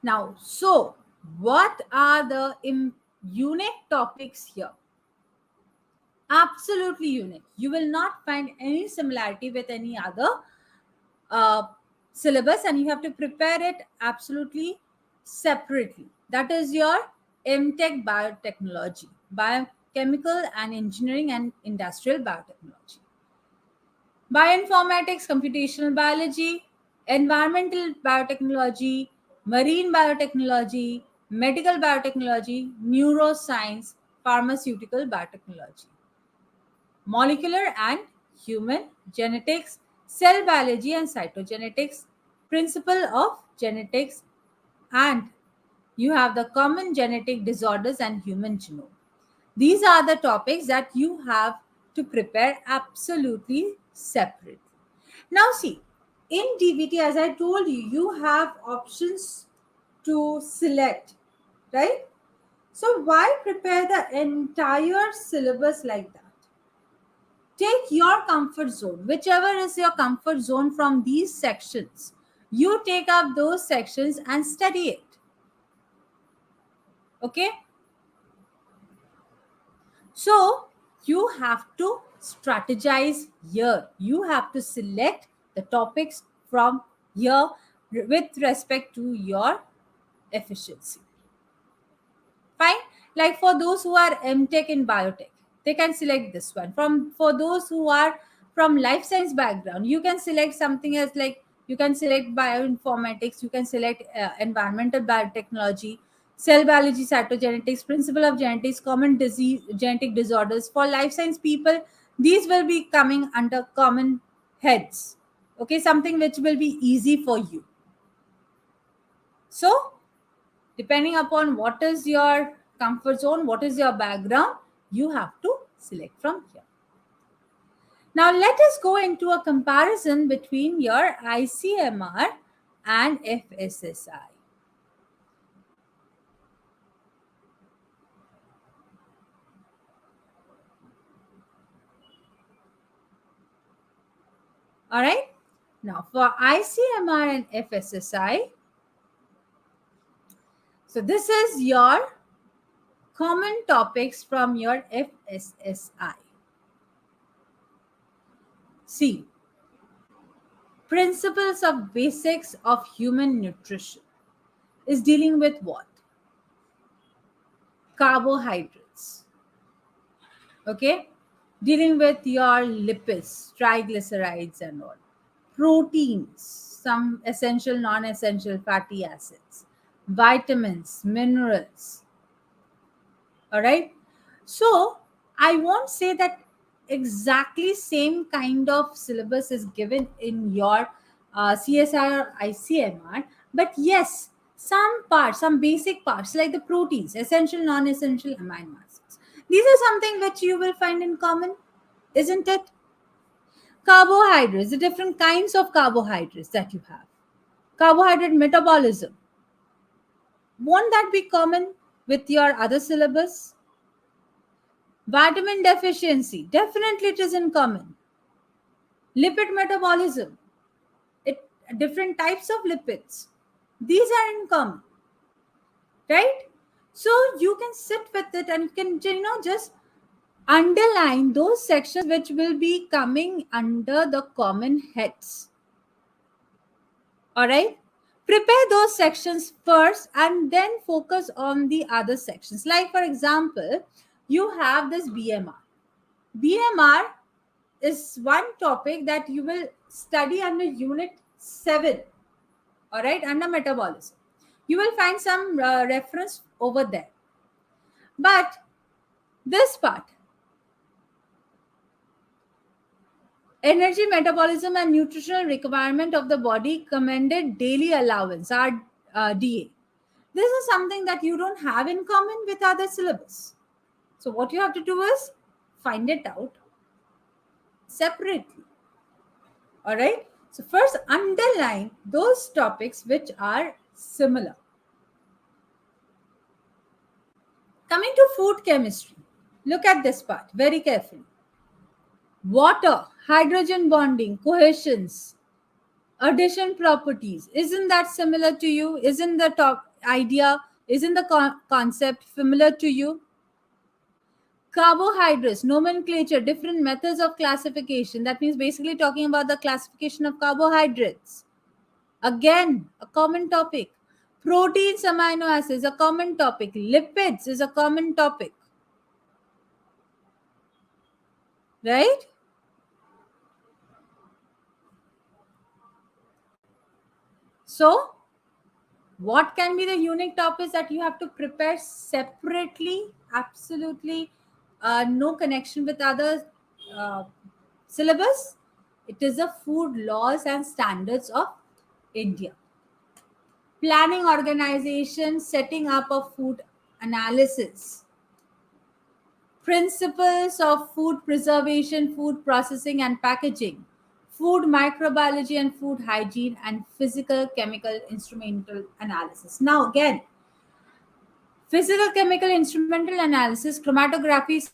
Now, so what are the unique topics here? Absolutely unique. You will not find any similarity with any other syllabus, and you have to prepare it absolutely separately. That is your MTech Biotechnology, Biochemical and Engineering and Industrial Biotechnology. Bioinformatics, Computational Biology, Environmental Biotechnology, Marine Biotechnology, Medical Biotechnology, Neuroscience, Pharmaceutical Biotechnology, Molecular and Human Genetics, Cell Biology and Cytogenetics, Principle of Genetics, and you have the Common Genetic Disorders and Human Genome. These are the topics that you have to prepare absolutely separately. Now see, in DBT, as I told you, you have options to select, right? So why prepare the entire syllabus like that? Take your comfort zone, whichever is your comfort zone from these sections. You take up those sections and study it. Okay? So you have to strategize here. You have to select the topics from here with respect to your efficiency. Fine. Like for those who are MTech in biotech, they can select this one. For those who are from life science background, you can select something as like you can select bioinformatics, you can select environmental biotechnology, cell biology, cytogenetics, principle of genetics, common disease, genetic disorders. For life science people, these will be coming under common heads. Okay, something which will be easy for you. So depending upon what is your comfort zone, what is your background, you have to select from here. Now let us go into a comparison between your ICMR and FSSAI. All right. Now for ICMR and FSSAI, so this is your common topics from your FSSAI. See, principles of basics of human nutrition is dealing with what? Carbohydrates. Okay? Dealing with your lipids, triglycerides and all. Proteins, some essential, non-essential fatty acids, vitamins, minerals. All right. So I won't say that exactly same kind of syllabus is given in your CSR or ICMR, but yes, some parts, some basic parts like the proteins, essential, non-essential amino acids. These are something which you will find in common, isn't it? Carbohydrates, the different kinds of carbohydrates that you have. Carbohydrate metabolism. Won't that be common with your other syllabus? Vitamin deficiency, definitely it is in common. Lipid metabolism, it different types of lipids, these are in common, right? So you can sit with it and you can just underline those sections which will be coming under the common heads. All right, prepare those sections first and then focus on the other sections. Like for example, you have this BMR is one topic that you will study under unit 7. All right, under metabolism you will find some reference over there, but this part, energy metabolism and nutritional requirement of the body, commended daily allowance, DA, this is something that you don't have in common with other syllabus. So what you have to do is find it out separately. All right. So first underline those topics which are similar. Coming to food chemistry, look at this part very carefully. Water, hydrogen bonding, cohesions, addition properties. Isn't that similar to you? Isn't the top idea, isn't the concept familiar to you? Carbohydrates, nomenclature, different methods of classification. That means basically talking about the classification of carbohydrates. Again, a common topic. Proteins, amino acids, a common topic. Lipids is a common topic. Right? So, what can be the unique topics that you have to prepare separately? Absolutely no connection with other syllabus. It is the food laws and standards of India. Planning, organization, setting up of food analysis. Principles of food preservation, food processing and packaging. Food microbiology and food hygiene, and physical chemical instrumental analysis. Now again, physical chemical instrumental analysis, chromatography,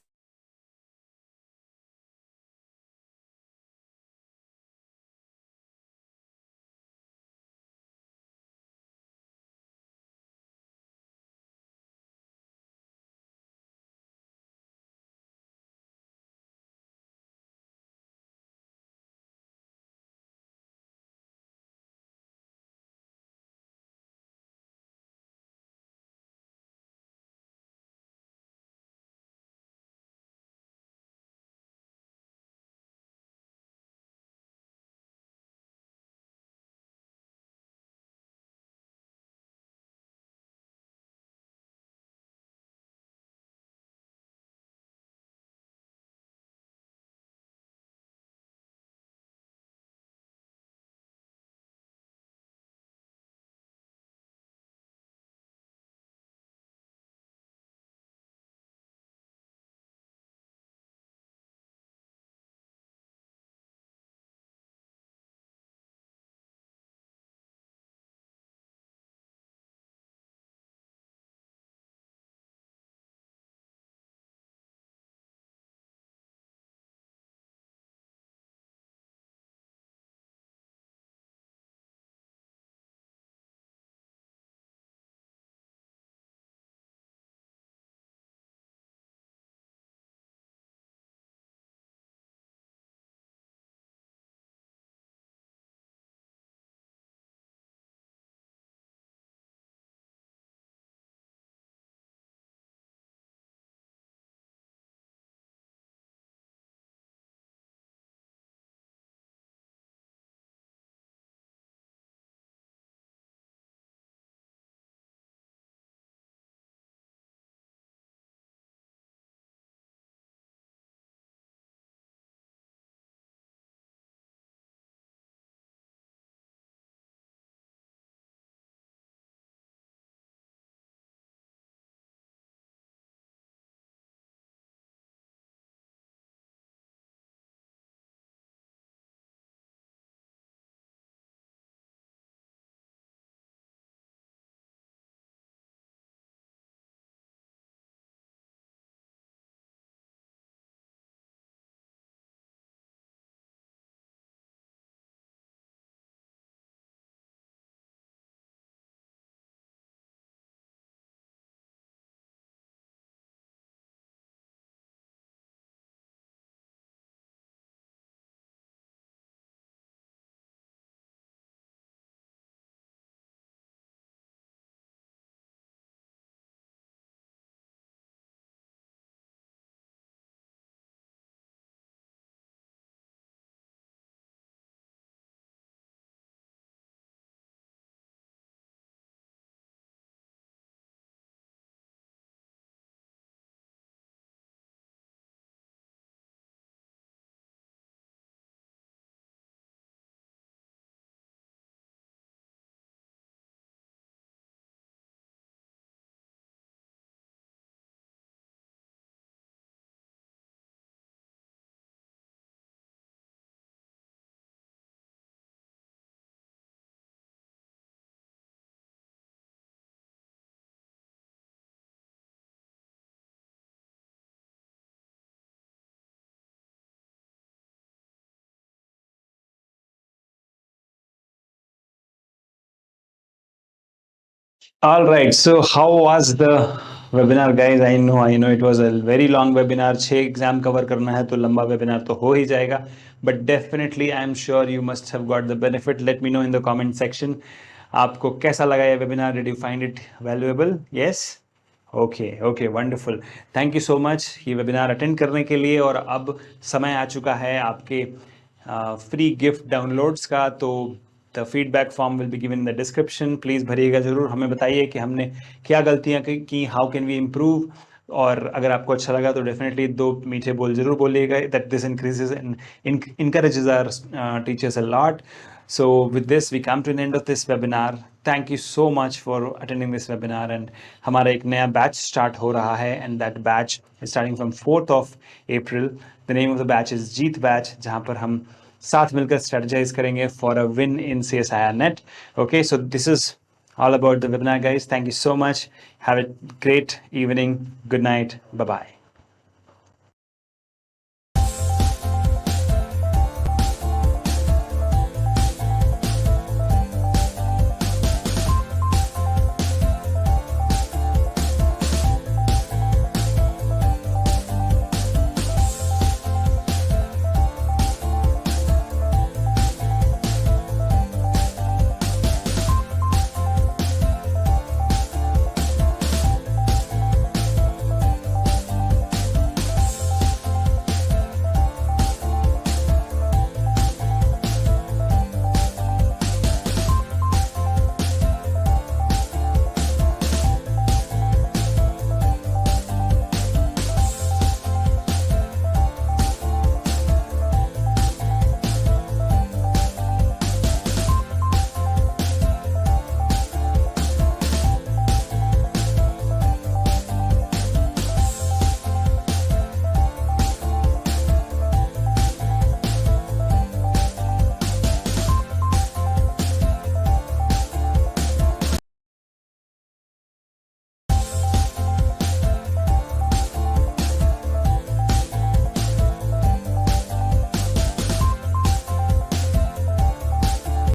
All right. So how was the webinar, guys? I know it was a very long webinar. 6 exam cover करना है तो लंबा webinar तो हो ही जाएगा. But definitely I am sure you must have got the benefit. Let me know in the comment section. आपको कैसा लगा ये webinar? Did you find it valuable? Yes? Okay wonderful. Thank you so much ये webinar attend करने के लिए. और अब समय आ चुका है आपके फ्री गिफ्ट डाउनलोड्स का. तो the feedback form will be given in the description. Please भरिएगा ज़रूर. हमें बताइए कि हमने क्या गलतियाँ की, हाउ कैन वी इम्प्रूव. और अगर आपको अच्छा लगा तो डेफिनेटली 2 मीठे बोल जरूर बोलिएगा. That this increases and encourages our teachers a lot. So with this we come to an end of this webinar. Thank you so much for attending this webinar. And हमारा एक नया बैच स्टार्ट हो रहा है, and that batch is starting from 4th of April. The name of the batch is Jeet batch, जहाँ पर हम साथ मिलकर स्ट्रेटजाइज करेंगे for a win in CSIR net. Okay, so this is all about the webinar, guys. Thank you so much. Have a great evening. Good night. Bye bye.